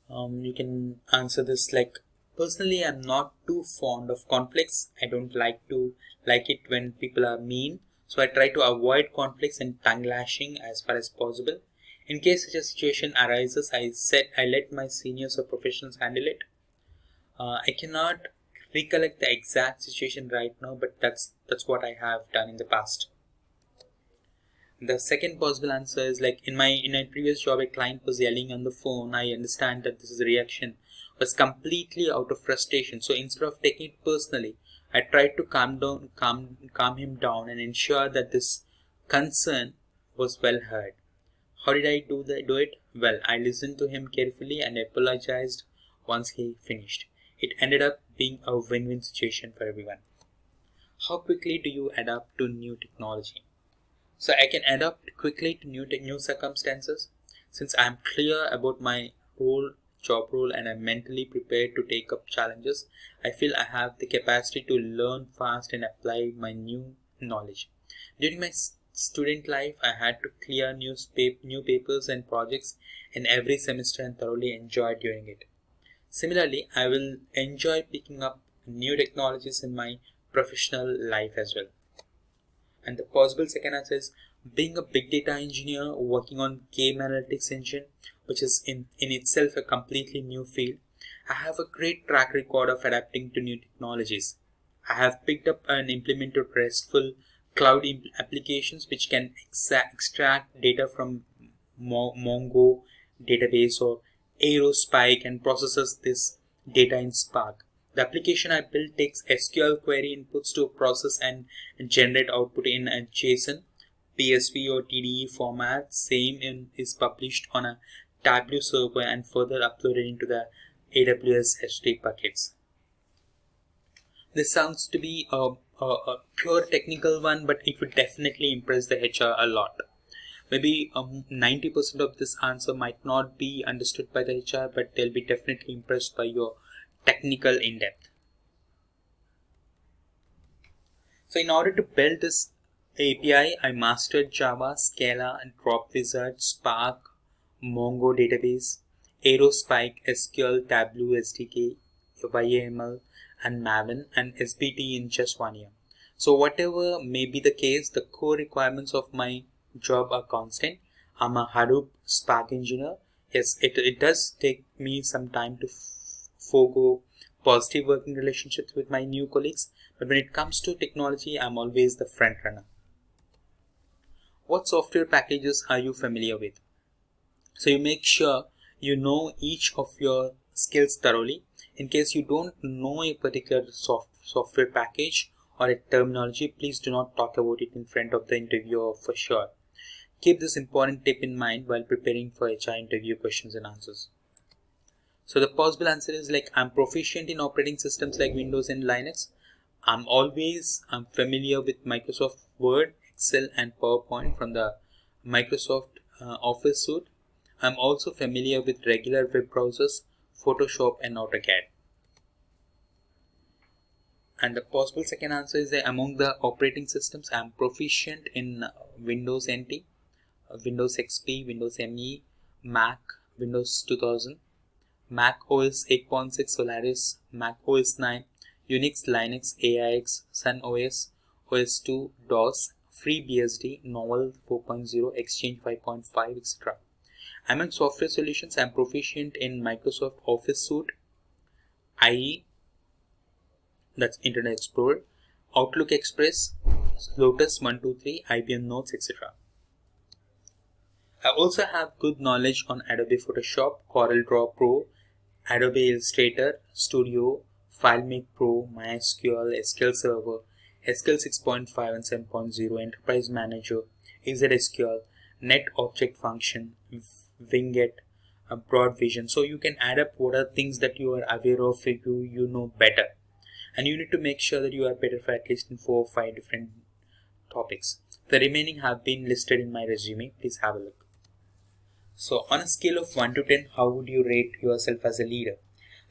You can answer this like, personally, I'm not too fond of conflicts. I don't like it when people are mean, so I try to avoid conflicts and tongue lashing as far as possible. In case such a situation arises, I let my seniors or professionals handle it. I cannot recollect the exact situation right now, but that's what I have done in the past. The second possible answer is like, in my previous job, a client was yelling on the phone. I understand that this is a reaction was completely out of frustration. So instead of taking it personally, I tried to calm him down and ensure that this concern was well heard. How did I do it? Well, I listened to him carefully and apologized once he finished. It ended up being a win-win situation for everyone. How quickly do you adapt to new technology? So I can adapt quickly to new circumstances. Since I am clear about my job role, and I'm mentally prepared to take up challenges, I feel I have the capacity to learn fast and apply my new knowledge. During my student life, I had to clear new papers and projects in every semester and thoroughly enjoyed doing it. Similarly, I will enjoy picking up new technologies in my professional life as well. And the possible second answer is, being a big data engineer working on game analytics engine, which is in itself a completely new field. I have a great track record of adapting to new technologies. I have picked up and implemented RESTful cloud applications which can extract data from Mongo database or Aerospike and processes this data in Spark. The application I built takes SQL query inputs to process and generate output in a JSON, PSV or TDE format. Same is published on a Tableau server and further uploaded into the AWS S3 buckets. This sounds to be a pure technical one, but it would definitely impress the HR a lot. Maybe 90% of this answer might not be understood by the HR, but they'll be definitely impressed by your technical in-depth. So in order to build this API, I mastered Java, Scala, and Drop Wizard, Spark, Mongo database, Aerospike, SQL, Tableau SDK, YAML, and Maven, and SBT in just 1 year. So whatever may be the case, the core requirements of my job are constant. I'm a Hadoop Spark engineer. Yes, it does take me some time to forego positive working relationships with my new colleagues, but when it comes to technology, I'm always the front runner. What software packages are you familiar with? So you make sure you know each of your skills thoroughly. In case you don't know a particular software package or a terminology, please do not talk about it in front of the interviewer for sure. Keep this important tip in mind while preparing for HR interview questions and answers. So the possible answer is like I'm proficient in operating systems like Windows and Linux. I'm familiar with Microsoft Word, Excel and PowerPoint from the Microsoft Office suite. I'm also familiar with regular web browsers, Photoshop and AutoCAD. And the possible second answer is that among the operating systems, I'm proficient in Windows NT, Windows XP, Windows ME, Mac, Windows 2000, Mac OS 8.6 Solaris, Mac OS 9, Unix, Linux, AIX, Sun OS, OS 2, DOS, FreeBSD, Novel 4.0, Exchange 5.5, etc. Among software solutions, I'm proficient in Microsoft Office suite, IE, that's Internet Explorer, Outlook Express, Lotus 123, IBM Notes, etc. I also have good knowledge on Adobe Photoshop, CorelDRAW Pro, Adobe Illustrator, Studio, FileMake Pro, MySQL, SQL Server, SQL 6.5 and 7.0, Enterprise Manager, EasySQL, Net Object Function, Winget, Broad Vision. So you can add up what are things that you are aware of, you know better. And you need to make sure that you are better for at least in 4 or 5 different topics. The remaining have been listed in my resume. Please have a look. So on a scale of 1 to 10, how would you rate yourself as a leader?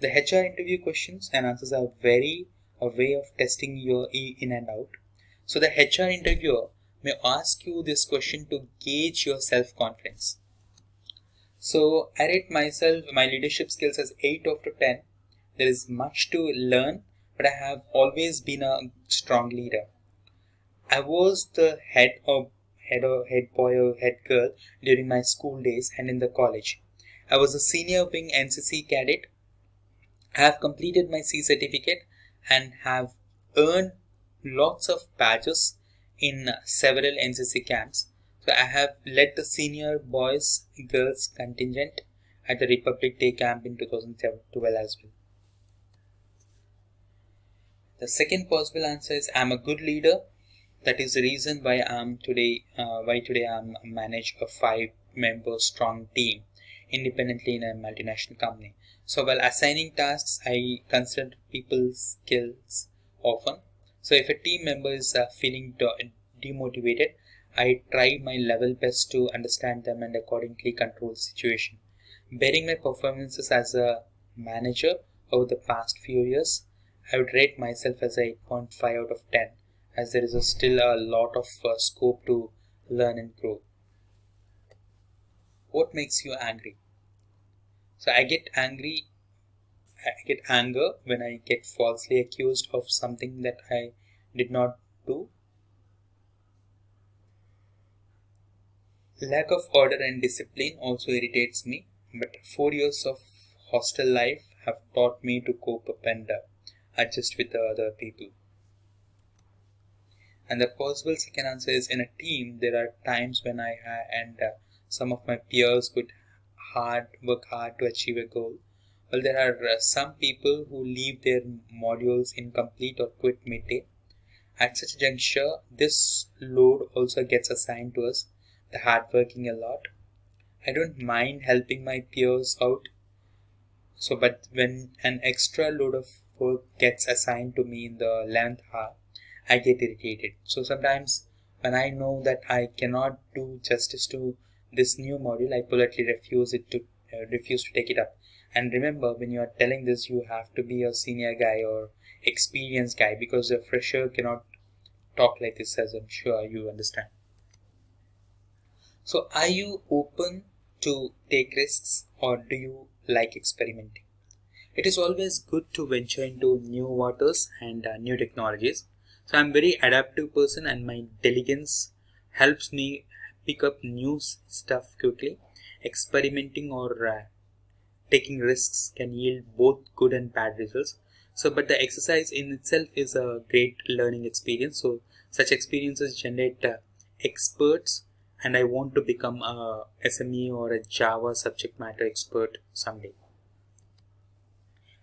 The HR interview questions and answers are a way of testing your in and out. So the HR interviewer may ask you this question to gauge your self-confidence. So I rate myself, my leadership skills as 8 out of 10. There is much to learn, but I have always been a strong leader. I was the head boy or head girl during my school days and in the college. I was a senior wing NCC cadet. I have completed my C certificate and have earned lots of badges in several NCC camps. So I have led the senior boys girls contingent at the Republic Day camp in 2012 as well. The second possible answer is I'm a good leader. That is the reason why today I'm manage a 5-member strong team independently in a multinational company. So while assigning tasks, I consider people's skills often. So if a team member is feeling demotivated, I try my level best to understand them and accordingly control the situation. Bearing my performances as a manager over the past few years, I would rate myself as a 8.5 out of 10, as there is still a lot of scope to learn and grow. What makes you angry? So I get anger when I get falsely accused of something that I did not do. Lack of order and discipline also irritates me, but 4 years of hostel life have taught me to cope up and adjust with the other people. And the possible second answer is in a team, there are times when I and some of my peers would work hard to achieve a goal. Well, there are some people who leave their modules incomplete or quit midday. At such a juncture, this load also gets assigned to us, the hardworking a lot. I don't mind helping my peers out. So, but when an extra load of work gets assigned to me in the 11th hour, I get irritated. So sometimes when I know that I cannot do justice to this new module, I politely refuse to take it up. And remember, when you are telling this, you have to be a senior guy or experienced guy, because a fresher cannot talk like this, as I'm sure you understand. So are you open to take risks, or do you like experimenting? It is always good to venture into new waters and new technologies. So I'm a very adaptive person, and my diligence helps me pick up new stuff quickly. Experimenting or taking risks can yield both good and bad results. So, but the exercise in itself is a great learning experience. So such experiences generate experts, and I want to become a SME or a Java subject matter expert someday.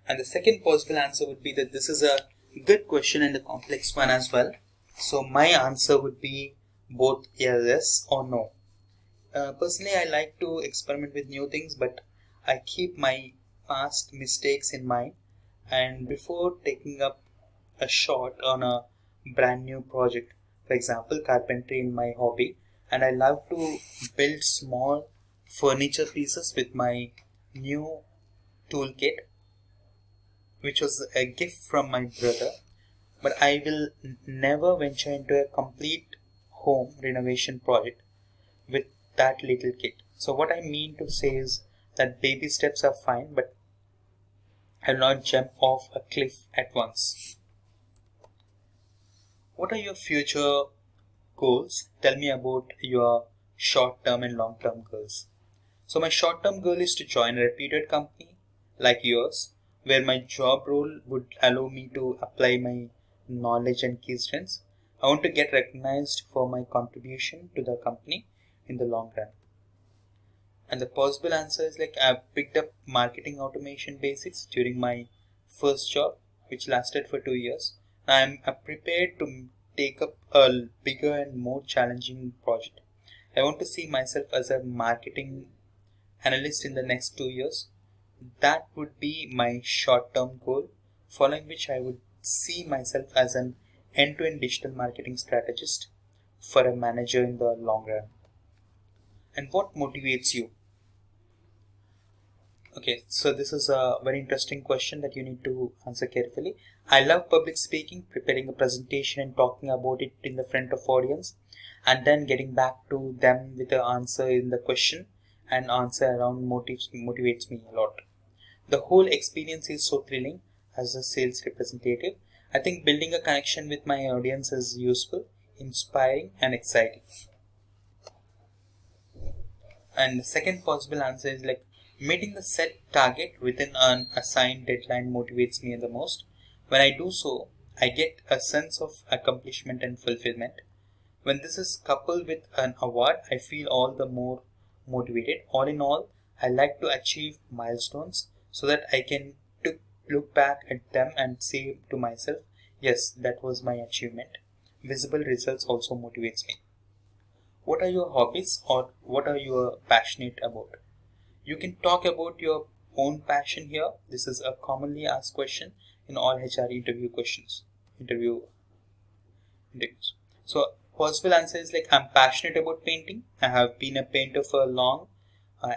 And the second possible answer would be that this is a good question and a complex one as well. So my answer would be both yes or no. Personally, I like to experiment with new things, but I keep my past mistakes in mind, and before taking up a shot on a brand new project. For example, carpentry in my hobby, and I love to build small furniture pieces with my new toolkit, which was a gift from my brother. But I will never venture into a complete home renovation project with that little kit. So what I mean to say is that baby steps are fine, but I will not jump off a cliff at once. What are your future goals? Tell me about your short-term and long-term goals. So my short-term goal is to join a reputed company like yours, where my job role would allow me to apply my knowledge and key strengths. I want to get recognized for my contribution to the company in the long run. And the possible answer is like I've picked up marketing automation basics during my first job, which lasted for 2 years. I'm prepared to take up a bigger and more challenging project. I want to see myself as a marketing analyst in the next 2 years. That would be my short-term goal, following which I would see myself as an end-to-end digital marketing strategist for a manager in the long run. And what motivates you? Okay, so this is a very interesting question that you need to answer carefully. I love public speaking, preparing a presentation and talking about it in the front of audience, and then getting back to them with the answer in the question and answer around motivates me a lot. The whole experience is so thrilling as a sales representative. I think building a connection with my audience is useful, inspiring, and exciting. And the second possible answer is like meeting the set target within an assigned deadline motivates me the most. When I do so, I get a sense of accomplishment and fulfillment. When this is coupled with an award, I feel all the more motivated. All in all, I like to achieve milestones so that I can look back at them and say to myself, yes, that was my achievement. Visible results also motivates me. What are your hobbies, or what are you passionate about? You can talk about your own passion here. This is a commonly asked question in all HR interviews. So possible answer is like I'm passionate about painting. I have been a painter for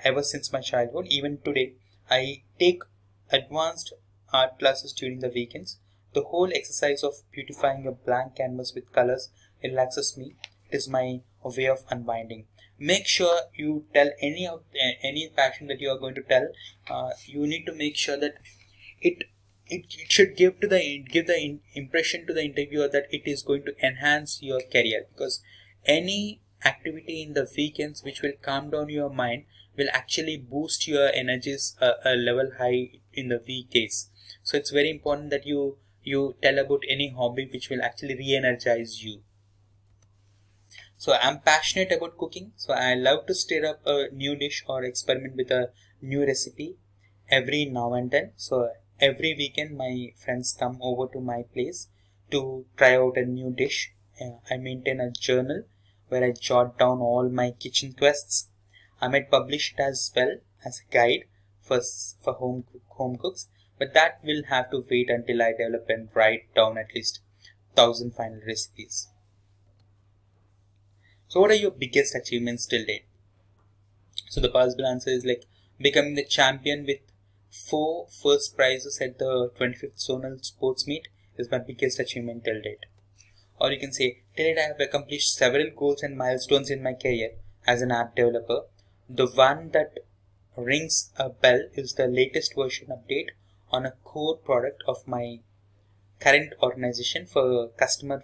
ever since my childhood. Even today, I take advanced art classes during the weekends. The whole exercise of beautifying a blank canvas with colors relaxes me. It is my way of unwinding. Make sure you tell any passion that you are going to tell. You need to make sure that it should give the impression to the interviewer that it is going to enhance your career, because any activity in the weekends which will calm down your mind will actually boost your energies a level high in the weekdays. So it's very important that you tell about any hobby which will actually re-energize you. So I'm passionate about cooking. So I love to stir up a new dish or experiment with a new recipe every now and then. So every weekend my friends come over to my place to try out a new dish. I maintain a journal where I jot down all my kitchen quests. I might publish it as well as a guide for home cooks, but that will have to wait until I develop and write down at least 1,000 final recipes. So what are your biggest achievements till date? So the possible answer is like becoming the champion with 4 first prizes at the 25th Zonal Sports Meet is my biggest achievement till date. Or you can say, till date I have accomplished several goals and milestones in my career as an app developer. The one that rings a bell is the latest version update on a core product of my current organization for customer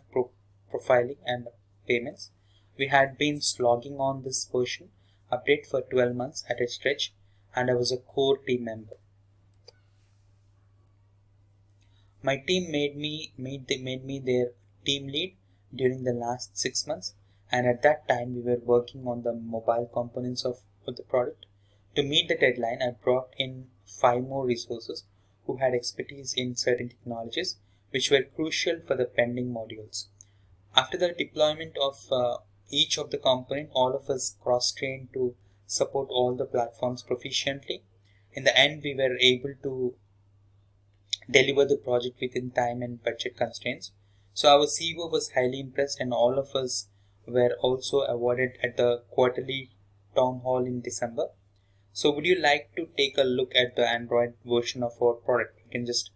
profiling and payments. We had been slogging on this version update for 12 months at a stretch, and I was a core team member. My team made me their team lead during the last 6 months, and at that time we were working on the mobile components of the product. To meet the deadline, I brought in 5 more resources who had expertise in certain technologies which were crucial for the pending modules. After the deployment of each of the component, all of us cross-trained to support all the platforms proficiently. in the end we were able to deliver the project within time and budget constraints. So our CEO was highly impressed, and all of us were also awarded at the quarterly town hall in December. So would you like to take a look at the Android version of our product? You can just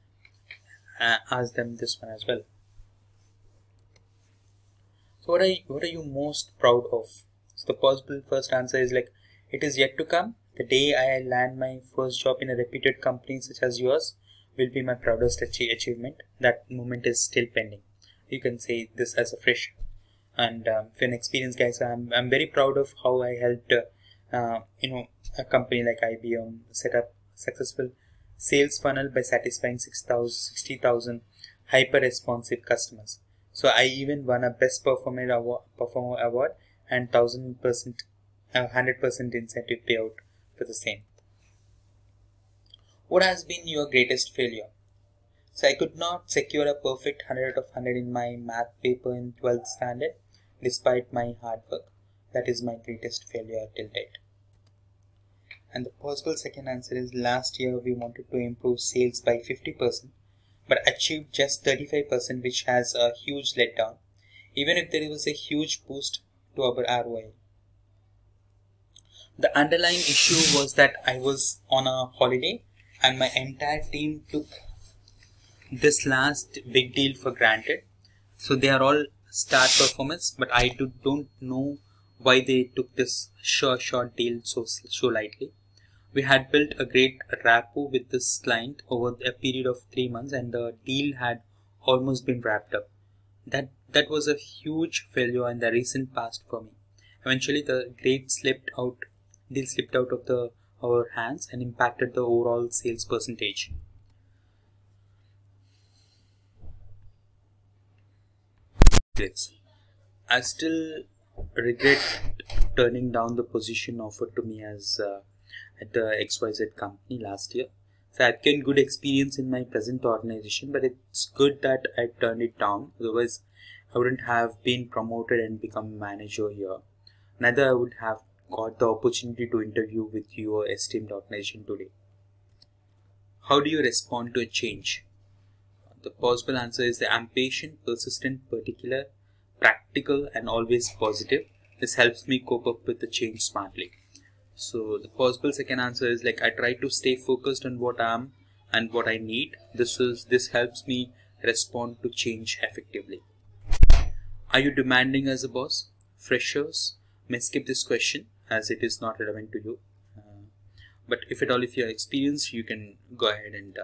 ask them this one as well. So what are you most proud of? So the possible first answer is like, it is yet to come. The day I land my first job in a reputed company such as yours will be my proudest achievement. That moment is still pending. You can say this as a fresher. And if you're an experienced guy, so I'm very proud of how I helped a company like IBM set up a successful sales funnel by satisfying 60,000 hyper responsive customers. So I even won a best performer award and 100% incentive payout for the same. What has been your greatest failure? So I could not secure a perfect 100 of 100 in my math paper in 12th standard despite my hard work. That is my greatest failure till date. And the possible second answer is, last year we wanted to improve sales by 50% but achieved just 35%, which has a huge letdown, even if there was a huge boost to our ROI. The underlying issue was that I was on a holiday and my entire team took this last big deal for granted. So they are all star performers, but I don't know why they took this short deal so lightly. We had built a great rapport with this client over a period of 3 months, and the deal had almost been wrapped up. That was a huge failure in the recent past for me. Eventually, the deal slipped out of our hands and impacted the overall sales percentage. I still regret turning down the position offered to me as at the XYZ company last year. So I've gained good experience in my present organization, but it's good that I turned it down. Otherwise, I wouldn't have been promoted and become manager here. Neither I would have got the opportunity to interview with your esteemed organization today. How do you respond to a change? The possible answer is that I'm patient, persistent, particular, practical, and always positive. This helps me cope up with the change smartly. So the possible second answer is like, I try to stay focused on what I am and what I need. This helps me respond to change effectively. Are you demanding as a boss? Freshers may skip this question as it is not relevant to you. But if you're experienced, you can go ahead and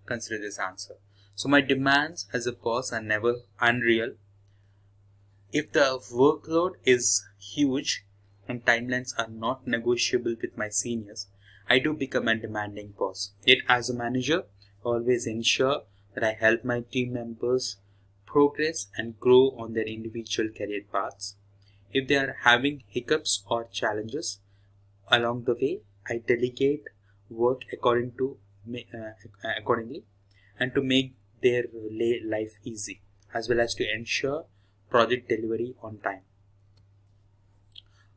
consider this answer. So my demands as a boss are never unreal. If the workload is huge and timelines are not negotiable with my seniors, I do become a demanding boss. Yet as a manager, I always ensure that I help my team members progress and grow on their individual career paths. If they are having hiccups or challenges along the way, I delegate work accordingly and to make their life easy, as well as to ensure project delivery on time.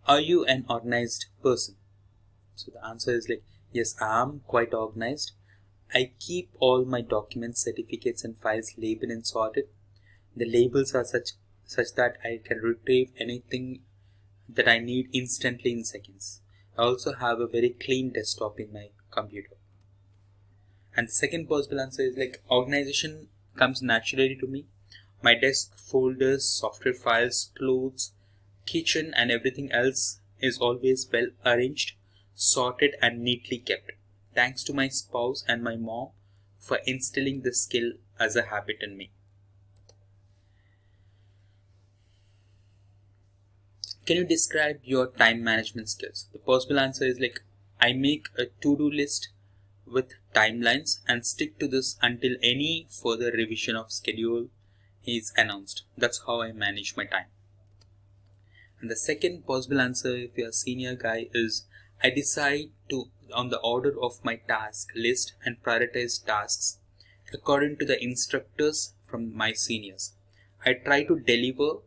Are you an organized person? So the answer is like, yes, I am quite organized. I keep all my documents, certificates, and files labeled and sorted. The labels are such that I can retrieve anything that I need instantly in seconds. I also have a very clean desktop in my computer. And the second possible answer is like, organization comes naturally to me. My desk, folders, software files, clothes, kitchen, and everything else is always well arranged, sorted, and neatly kept. Thanks to my spouse and my mom for instilling this skill as a habit in me. Can you describe your time management skills? The possible answer is like, I make a to-do list with timelines and stick to this until any further revision of schedule is announced. That's how I manage my time. And the second possible answer, if you're a senior guy, is I decide on the order of my task list and prioritize tasks according to the instructors from my seniors. I try to deliver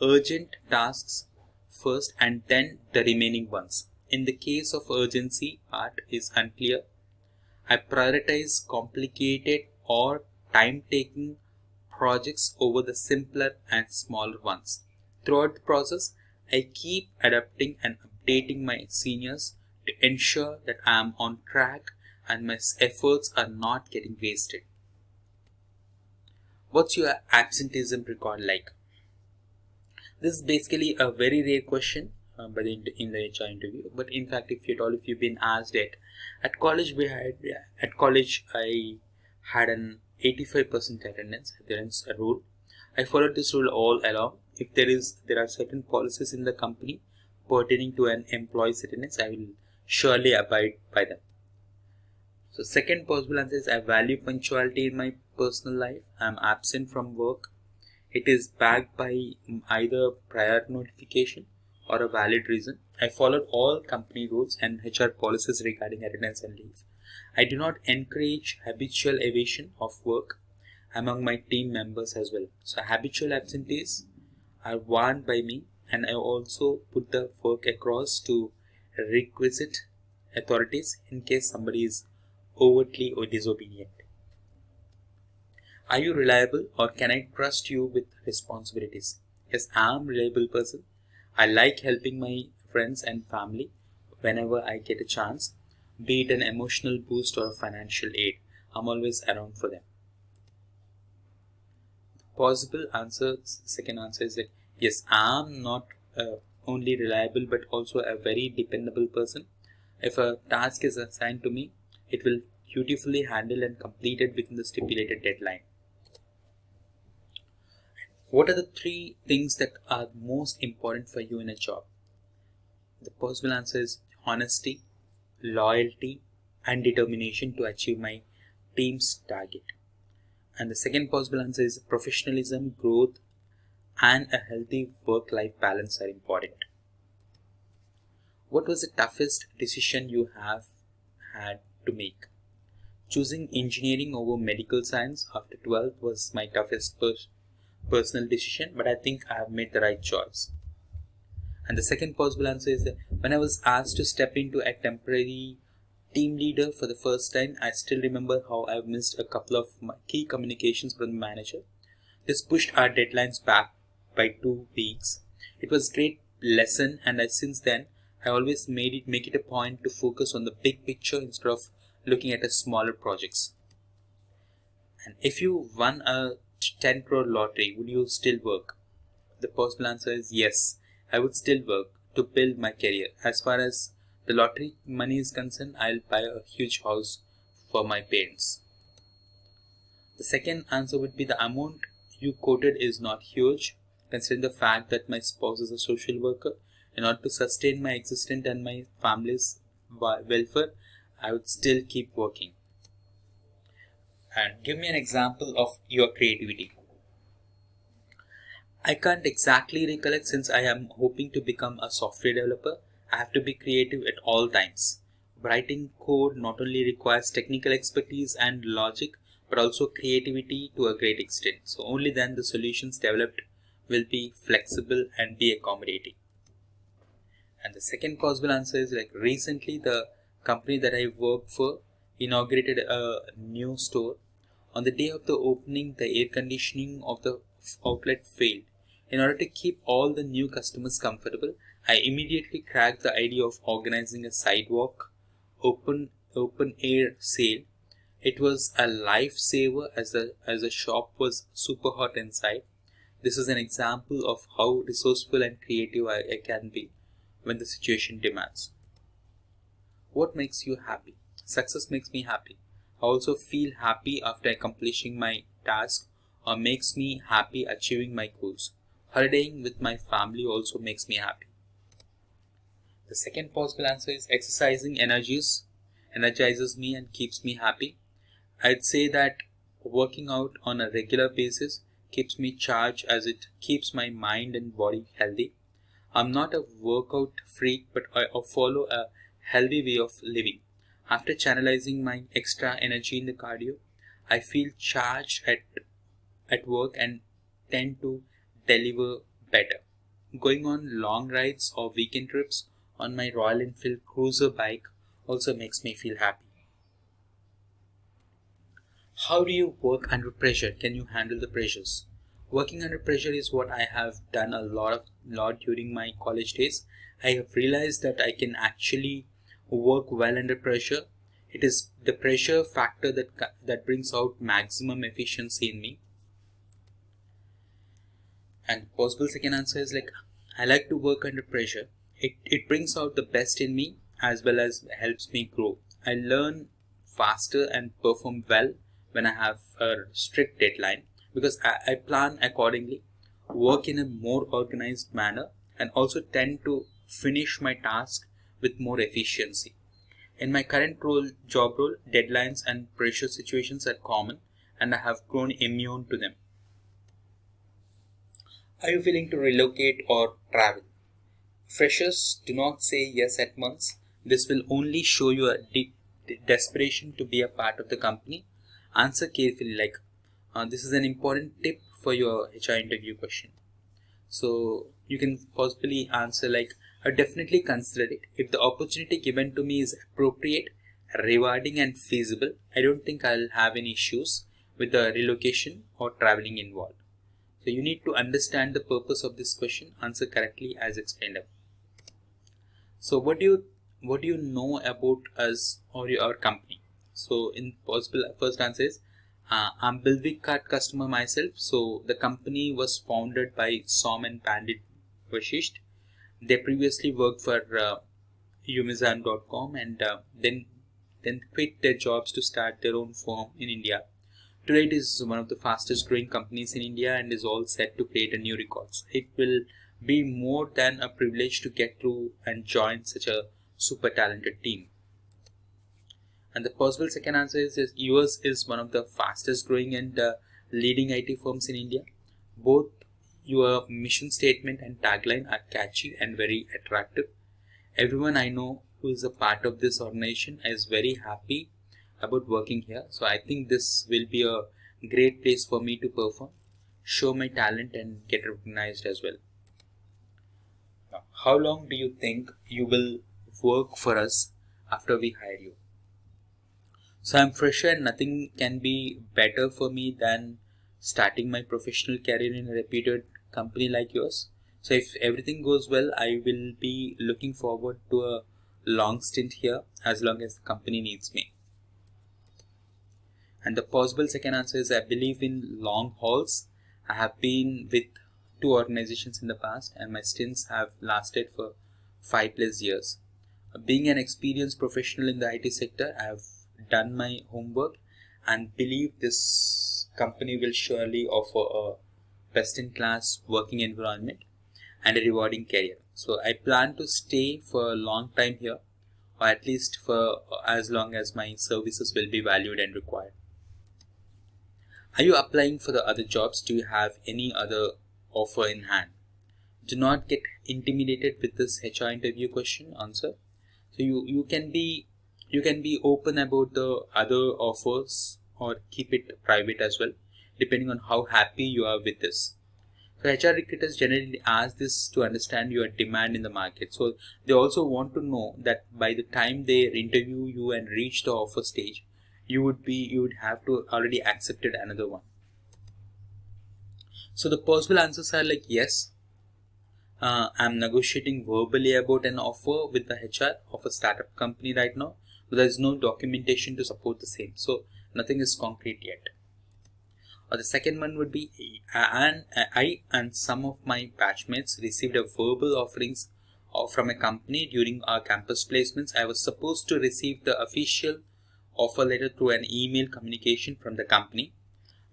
urgent tasks first and then the remaining ones. In the case of urgency, part is unclear. I prioritize complicated or time-taking projects over the simpler and smaller ones. Throughout the process, I keep adapting and updating my seniors to ensure that I am on track and my efforts are not getting wasted. What's your absenteeism record like? This is basically a very rare question in the HR interview. But in fact, if you've been asked it, at college I had an 85% attendance rule. I followed this rule all along. If there are certain policies in the company pertaining to an employee's attendance, I will surely abide by them. So second possible answer is I value punctuality in my personal life. I am absent from work. It is backed by either prior notification or a valid reason. I followed all company rules and HR policies regarding attendance and leave. I do not encourage habitual evasion of work among my team members as well. So habitual absentees are warned by me, and I also put the work across to requisite authorities in case somebody is overtly or disobedient. Are you reliable, or can I trust you with responsibilities? Yes, I am a reliable person. I like helping my friends and family whenever I get a chance, be it an emotional boost or a financial aid. I'm always around for them. Possible answer, second answer is that yes, I am not only reliable but also a very dependable person. If a task is assigned to me, it will dutifully handle and complete it within the stipulated deadline. What are the three things that are most important for you in a job? The possible answer is honesty, loyalty, and determination to achieve my team's target. And the second possible answer is professionalism, growth, and a healthy work-life balance are important. What was the toughest decision you have had to make? Choosing engineering over medical science after 12th was my toughest personal decision, but I think I have made the right choice. And the second possible answer is that when I was asked to step into a temporary team leader for the first time, I still remember how I've missed a couple of key communications from the manager. This pushed our deadlines back by 2 weeks. It was a great lesson, and since then I always make it a point to focus on the big picture instead of looking at smaller projects. And if you won a 10 crore lottery, would you still work? The possible answer is yes, I would still work to build my career. As far as the lottery money is concerned, I'll buy a huge house for my parents. The second answer would be the amount you quoted is not huge, considering the fact that my spouse is a social worker. In order to sustain my existence and my family's welfare, I would still keep working. And give me an example of your creativity. I can't exactly recollect, since I am hoping to become a software developer. I have to be creative at all times. Writing code not only requires technical expertise and logic, but also creativity to a great extent. So only then the solutions developed will be flexible and be accommodating. And the second possible answer is like recently the company that I work for inaugurated a new store. On the day of the opening, the air conditioning of the outlet failed. In order to keep all the new customers comfortable, I immediately cracked the idea of organizing a sidewalk open air sale. It was a lifesaver as the shop was super hot inside. This is an example of how resourceful and creative I can be when the situation demands. What makes you happy? Success makes me happy. I also feel happy after accomplishing my task, or makes me happy achieving my goals. Holidaying with my family also makes me happy. The second possible answer is exercising energizes me and keeps me happy. I'd say that working out on a regular basis keeps me charged, as it keeps my mind and body healthy. I'm not a workout freak, but I follow a healthy way of living. After channelizing my extra energy in the cardio, I feel charged at work and tend to deliver better. Going on long rides or weekend trips on my Royal Enfield cruiser bike also makes me feel happy. How do you work under pressure? Can you handle the pressures? Working under pressure is what I have done a lot during my college days. I have realized that I can actually work well under pressure. It is the pressure factor that brings out maximum efficiency in me. And possible second answer is like, I like to work under pressure. It brings out the best in me as well as helps me grow. I learn faster and perform well when I have a strict deadline, because I plan accordingly, work in a more organized manner, and also tend to finish my task with more efficiency. In my current job role, deadlines and pressure situations are common, and I have grown immune to them. Are you willing to relocate or travel? Freshers do not say yes at once. This will only show you a desperation to be a part of the company. Answer carefully, like this is an important tip for your HR interview question. So you can possibly answer like, I definitely consider it. If the opportunity given to me is appropriate, rewarding and feasible, I don't think I'll have any issues with the relocation or traveling involved. So you need to understand the purpose of this question, answer correctly as explained above. So what do you know about us or our company? So in possible first answer is, I'm Bilvik card customer myself. So the company was founded by Som and Pandit Vashisht. They previously worked for Umizan.com and then quit their jobs to start their own firm in India. Today it is one of the fastest growing companies in India and is all set to create a new records. It will be more than a privilege to get through and join such a super talented team. And the possible second answer is yours is one of the fastest growing and leading IT firms in India. Both your mission statement and tagline are catchy and very attractive. Everyone I know who is a part of this organization is very happy about working here. So I think this will be a great place for me to perform, show my talent and get recognized as well. Now, how long do you think you will work for us after we hire you? So I'm fresher and nothing can be better for me than starting my professional career in a reputed company like yours. So if everything goes well, I will be looking forward to a long stint here as long as the company needs me. And the possible second answer is, I believe in long hauls. I have been with 2 organizations in the past and my stints have lasted for 5+ years. Being an experienced professional in the IT sector, I have done my homework and believe this company will surely offer a best-in-class working environment and a rewarding career. So I plan to stay for a long time here, or at least for as long as my services will be valued and required. Are you applying for the other jobs? Do you have any other offer in hand? Do not get intimidated with this HR interview question answer. So you can be open about the other offers or keep it private as well, depending on how happy you are with this. So HR recruiters generally ask this to understand your demand in the market. So they also want to know that by the time they interview you and reach the offer stage, you would have to already accepted another one. So the possible answers are like, yes, I'm negotiating verbally about an offer with the HR of a startup company right now, but there is no documentation to support the same. So nothing is concrete yet. Or the second one would be, I and some of my batchmates received a verbal offerings from a company during our campus placements. I was supposed to receive the official offer letter through an email communication from the company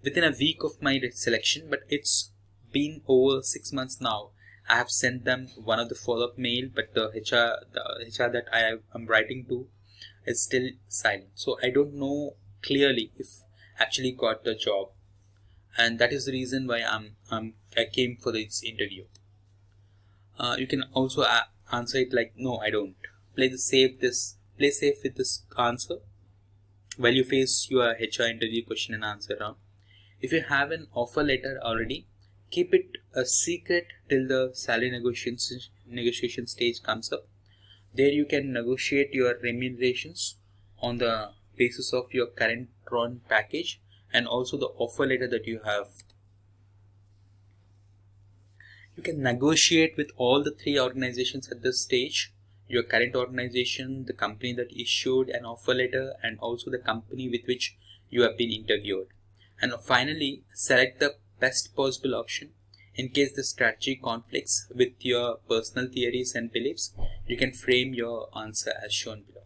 within a week of my selection, but it's been over 6 months now. I have sent them one of the follow-up mail, but the HR that I am writing to is still silent. So I don't know clearly if actually got the job, and that is the reason why I came for this interview. You can also answer it like, no, I don't. Play safe with this answer while you face your HR interview question and answer round. If you have an offer letter already, keep it a secret till the salary negotiation stage comes up. There you can negotiate your remunerations on the basis of your current run package and also the offer letter that you have. You can negotiate with all the three organizations at this stage: your current organization, the company that issued an offer letter, and also the company with which you have been interviewed. And finally, select the best possible option. In case the strategy conflicts with your personal theories and beliefs, you can frame your answer as shown below.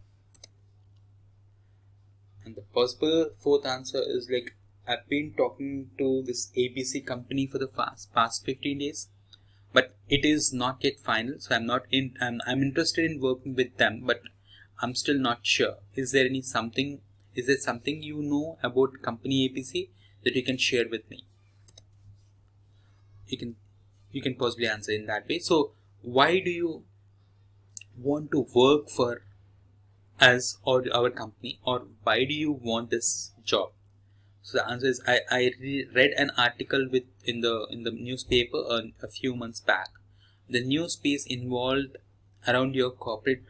And the possible fourth answer is like, I've been talking to this ABC company for the past 15 days, but it is not yet final. So I'm interested in working with them, but I'm still not sure. Is there something you know about company ABC that you can share with me? You can possibly answer in that way. So why do you want to work for us or our company, or why do you want this job? So the answer is, I read an article in the newspaper a few months back. The news piece involved around your corporate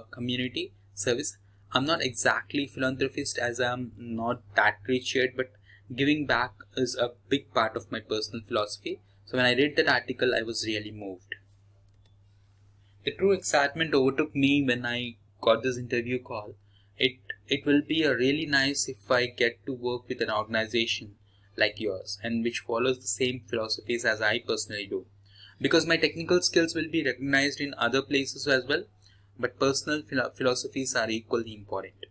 community service. I'm not exactly philanthropist, as I'm not that rich yet, but giving back is a big part of my personal philosophy. So when I read that article, I was really moved. The true excitement overtook me when I got this interview call. It will be really nice if I get to work with an organization like yours, and which follows the same philosophies as I personally do. Because my technical skills will be recognized in other places as well, but personal philosophies are equally important.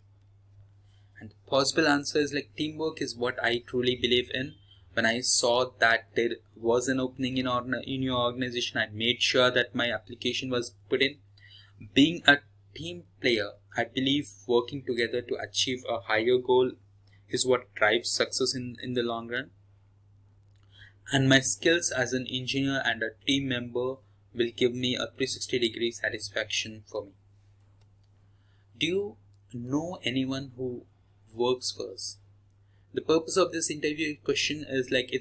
And the possible answer is like, teamwork is what I truly believe in. When I saw that there was an opening in your organization, I made sure that my application was put in. Being a team player, I believe working together to achieve a higher goal is what drives success in the long run. And my skills as an engineer and a team member will give me a 360-degree satisfaction for me. Do you know anyone who works for us? The purpose of this interview question is like,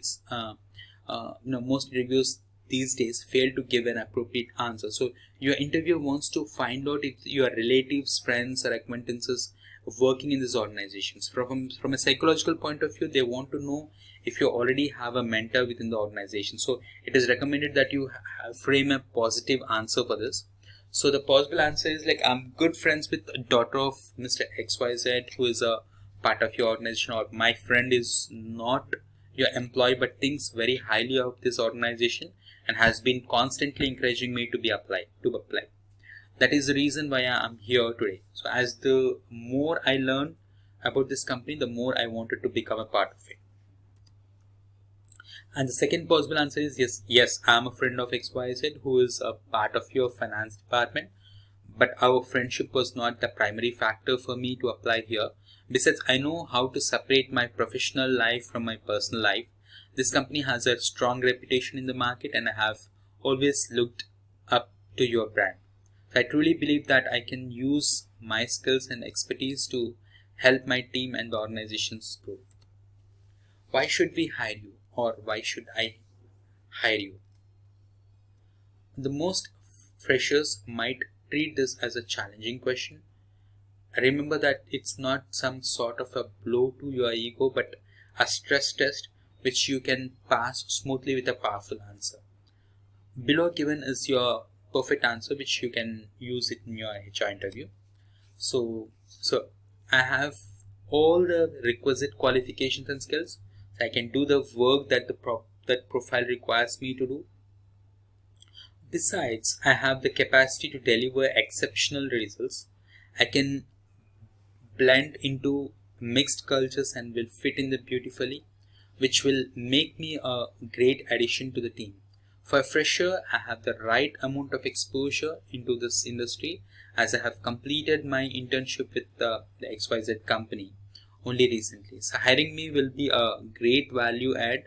most interviews these days fail to give an appropriate answer. So your interviewer wants to find out if your relatives, friends, or acquaintances working in these organizations. From a psychological point of view, they want to know if you already have a mentor within the organization. So it is recommended that you frame a positive answer for this. So the possible answer is like, I'm good friends with the daughter of Mr. XYZ, who is a part of your organization, or my friend is not your employee but thinks very highly of this organization and has been constantly encouraging me to apply. That is the reason why I am here today. So as the more I learn about this company, the more I wanted to become a part of it. And the second possible answer is yes, I am a friend of XYZ who is a part of your finance department, but our friendship was not the primary factor for me to apply here. Besides, I know how to separate my professional life from my personal life. This company has a strong reputation in the market, and I have always looked up to your brand. So I truly believe that I can use my skills and expertise to help my team and the organization's grow. Why should we hire you, or why should I hire you? The most freshers might treat this as a challenging question. Remember that it's not some sort of a blow to your ego, but a stress test which you can pass smoothly with a powerful answer. Below given is your perfect answer, which you can use it in your HR interview. So I have all the requisite qualifications and skills. So I can do the work that that profile requires me to do. Besides, I have the capacity to deliver exceptional results. I can blend into mixed cultures and will fit in them beautifully, which will make me a great addition to the team. For a fresher, I have the right amount of exposure into this industry, as I have completed my internship with the XYZ company only recently. So hiring me will be a great value add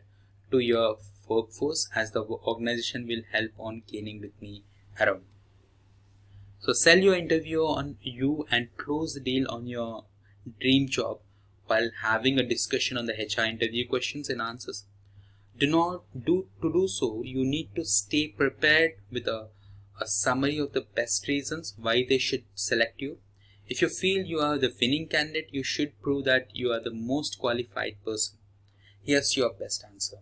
to your workforce, as the organization will help on gaining with me around. So sell your interview on you and close the deal on your dream job while having a discussion on the HR interview questions and answers. To do so, you need to stay prepared with a summary of the best reasons why they should select you. If you feel you are the winning candidate, you should prove that you are the most qualified person. Here's your best answer.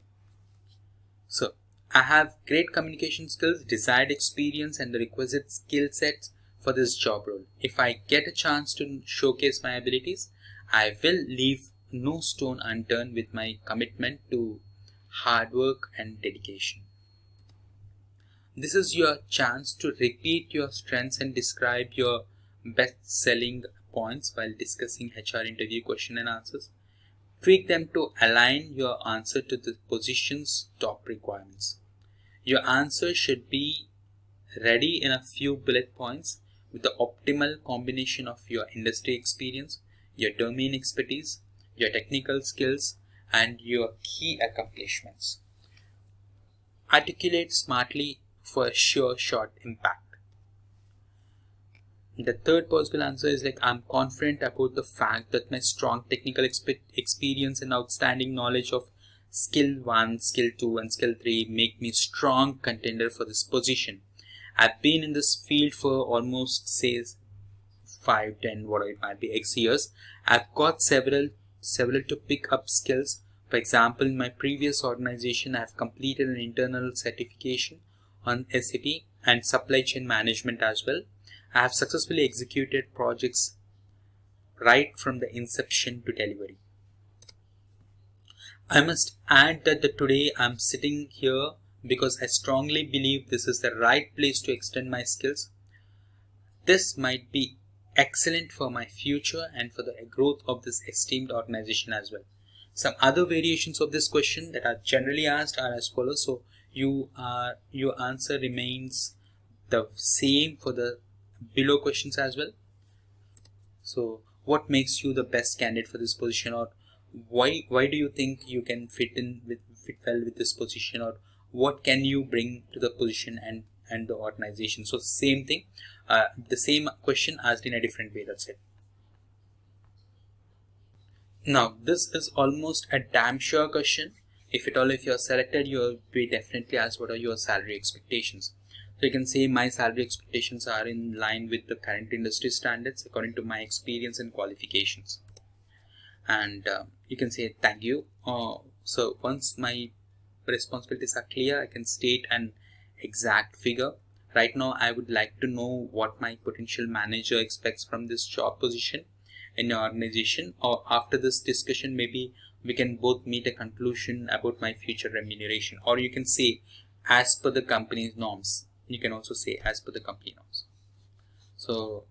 So, I have great communication skills, desired experience, and the requisite skill sets for this job role. If I get a chance to showcase my abilities, I will leave no stone unturned with my commitment to hard work and dedication. This is your chance to repeat your strengths and describe your best selling points while discussing HR interview question and answers. Tweak them to align your answer to the position's top requirements. Your answer should be ready in a few bullet points with the optimal combination of your industry experience, your domain expertise, your technical skills, and your key accomplishments. Articulate smartly for a sure short impact. The third possible answer is like, I'm confident about the fact that my strong technical experience and outstanding knowledge of skill 1, skill 2 and skill 3 make me strong contender for this position. I've been in this field for almost say 5, 10, whatever it might be, X years. I've got several to pick up skills. For example, in my previous organization, I have completed an internal certification on SAP and supply chain management as well. I have successfully executed projects right from the inception to delivery. I must add that today I'm sitting here because I strongly believe this is the right place to extend my skills. This might be excellent for my future and for the growth of this esteemed organization as well. Some other variations of this question that are generally asked are as follows. So your answer remains the same for the below questions as well. So what makes you the best candidate for this position, or why do you think you can fit well with this position, or what can you bring to the position and the organization? So same thing, the same question asked in a different way, that's it. Now this is almost a damn sure question. If you're selected, you'll be definitely asked what are your salary expectations. So you can say my salary expectations are in line with the current industry standards according to my experience and qualifications. And you can say thank you. So once my responsibilities are clear, I can state an exact figure. Right now, I would like to know what my potential manager expects from this job position in your organization, or after this discussion, maybe we can both meet a conclusion about my future remuneration. Or you can say as per the company's norms. You can also say as per the company norms. So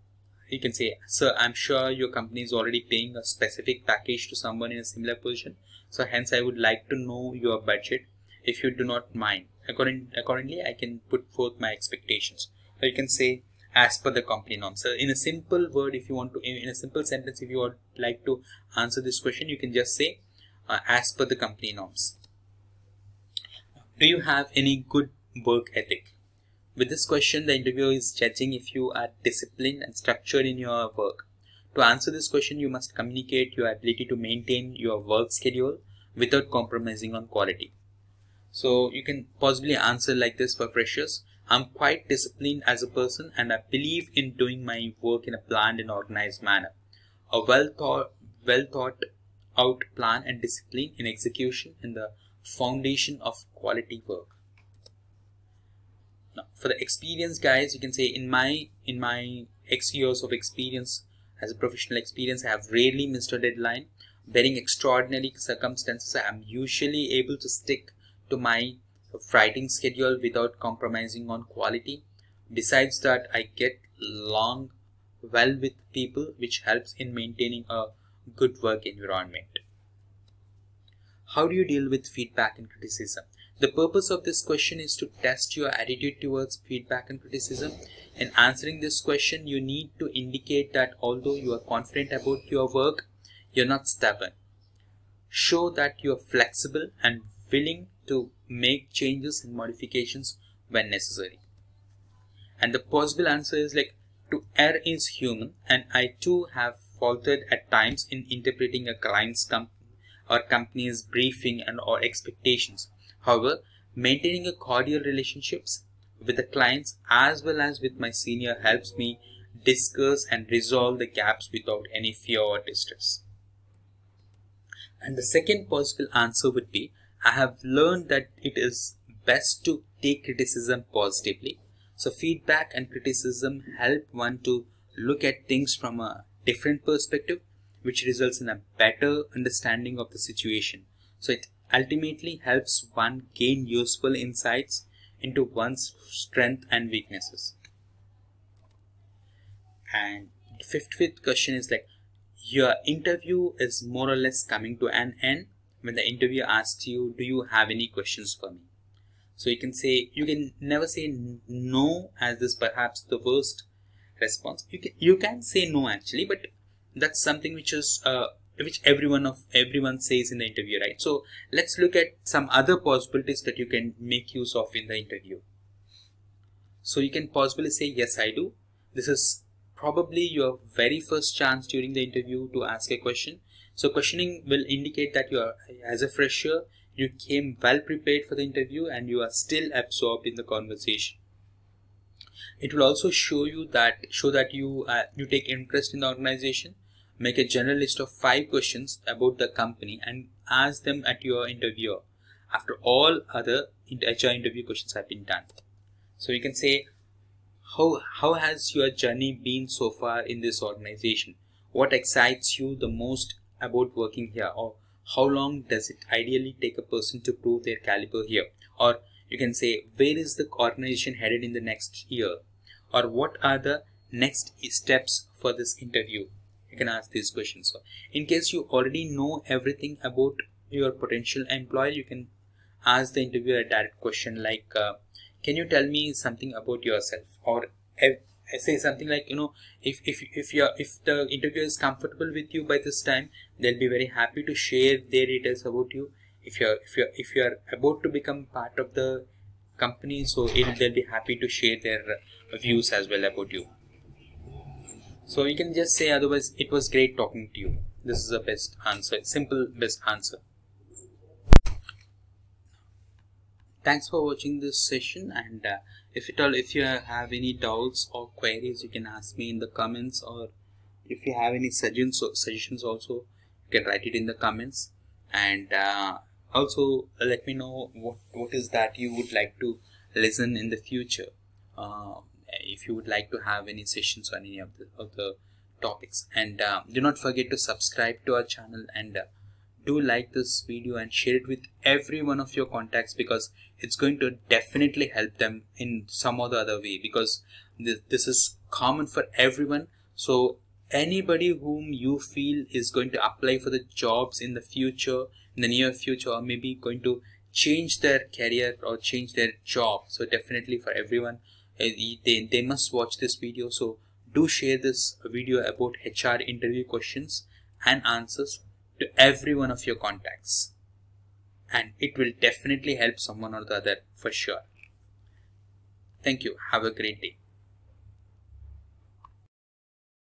you can say, sir, I'm sure your company is already paying a specific package to someone in a similar position. So hence I would like to know your budget if you do not mind. Accordingly, I can put forth my expectations. So you can say as per the company norms. So in a simple word, if you want to, in a simple sentence, if you would like to answer this question, you can just say as per the company norms. Do you have any good work ethic? With this question, the interviewer is judging if you are disciplined and structured in your work. To answer this question, you must communicate your ability to maintain your work schedule without compromising on quality. So you can possibly answer like this for freshers. I'm quite disciplined as a person and I believe in doing my work in a planned and organized manner. A well thought out plan and discipline in execution in the foundation of quality work. Now, for the experienced guys, you can say in my X years of experience as a professional experience, I have rarely missed a deadline. Bearing extraordinary circumstances, I am usually able to stick to my writing schedule without compromising on quality. Besides that, I get along well with people, which helps in maintaining a good work environment. How do you deal with feedback and criticism? The purpose of this question is to test your attitude towards feedback and criticism. In answering this question, you need to indicate that although you are confident about your work, you're not stubborn. Show that you're flexible and willing to make changes and modifications when necessary. And the possible answer is like, to err is human, and I too have faltered at times in interpreting a client's company's briefing or expectations. However, maintaining a cordial relationships with the clients as well as with my senior helps me discuss and resolve the gaps without any fear or distress. And the second possible answer would be, I have learned that it is best to take criticism positively. So feedback and criticism help one to look at things from a different perspective, which results in a better understanding of the situation. So it ultimately helps one gain useful insights into one's strengths and weaknesses. And the fifth question is like, your interview is more or less coming to an end when the interviewer asks you, do you have any questions for me? So you can never say no, as this perhaps the worst response. You can say no actually, but that's something which is which everyone says in the interview, right? So let's look at some other possibilities that you can make use of in the interview. So you can possibly say, yes, I do. This is probably your very first chance during the interview to ask a question. So questioning will indicate that you are, as a fresher, you came well prepared for the interview and you are still absorbed in the conversation. It will also show that you take interest in the organization. Make a general list of 5 questions about the company and ask them at your interviewer after all other HR interview questions have been done. So you can say, how has your journey been so far in this organization? What excites you the most about working here? Or how long does it ideally take a person to prove their caliber here? Or you can say, where is the organization headed in the next year? Or what are the next steps for this interview? You can ask these questions. So in case you already know everything about your potential employee, you can ask the interviewer a direct question like, can you tell me something about yourself? Or say something like, if the interviewer is comfortable with you by this time, they'll be very happy to share their details about you. If you're about to become part of the company, so they'll be happy to share their views as well about you. So you can just say, otherwise, it was great talking to you. This is the best answer, simple best answer. Thanks for watching this session, and if you have any doubts or queries, you can ask me in the comments, or if you have any suggestions also, you can write it in the comments. And also let me know what is that you would like to listen in the future. If you would like to have any sessions on any of the topics, and do not forget to subscribe to our channel, and do like this video and share it with every one of your contacts, because it's going to definitely help them in some or the other way, because this is common for everyone. So anybody whom you feel is going to apply for the jobs in the future, in the near future, or maybe going to change their career or change their job, so definitely for everyone, they must watch this video. So do share this video about HR interview questions and answers to every one of your contacts, and it will definitely help someone or the other for sure. Thank you. Have a great day.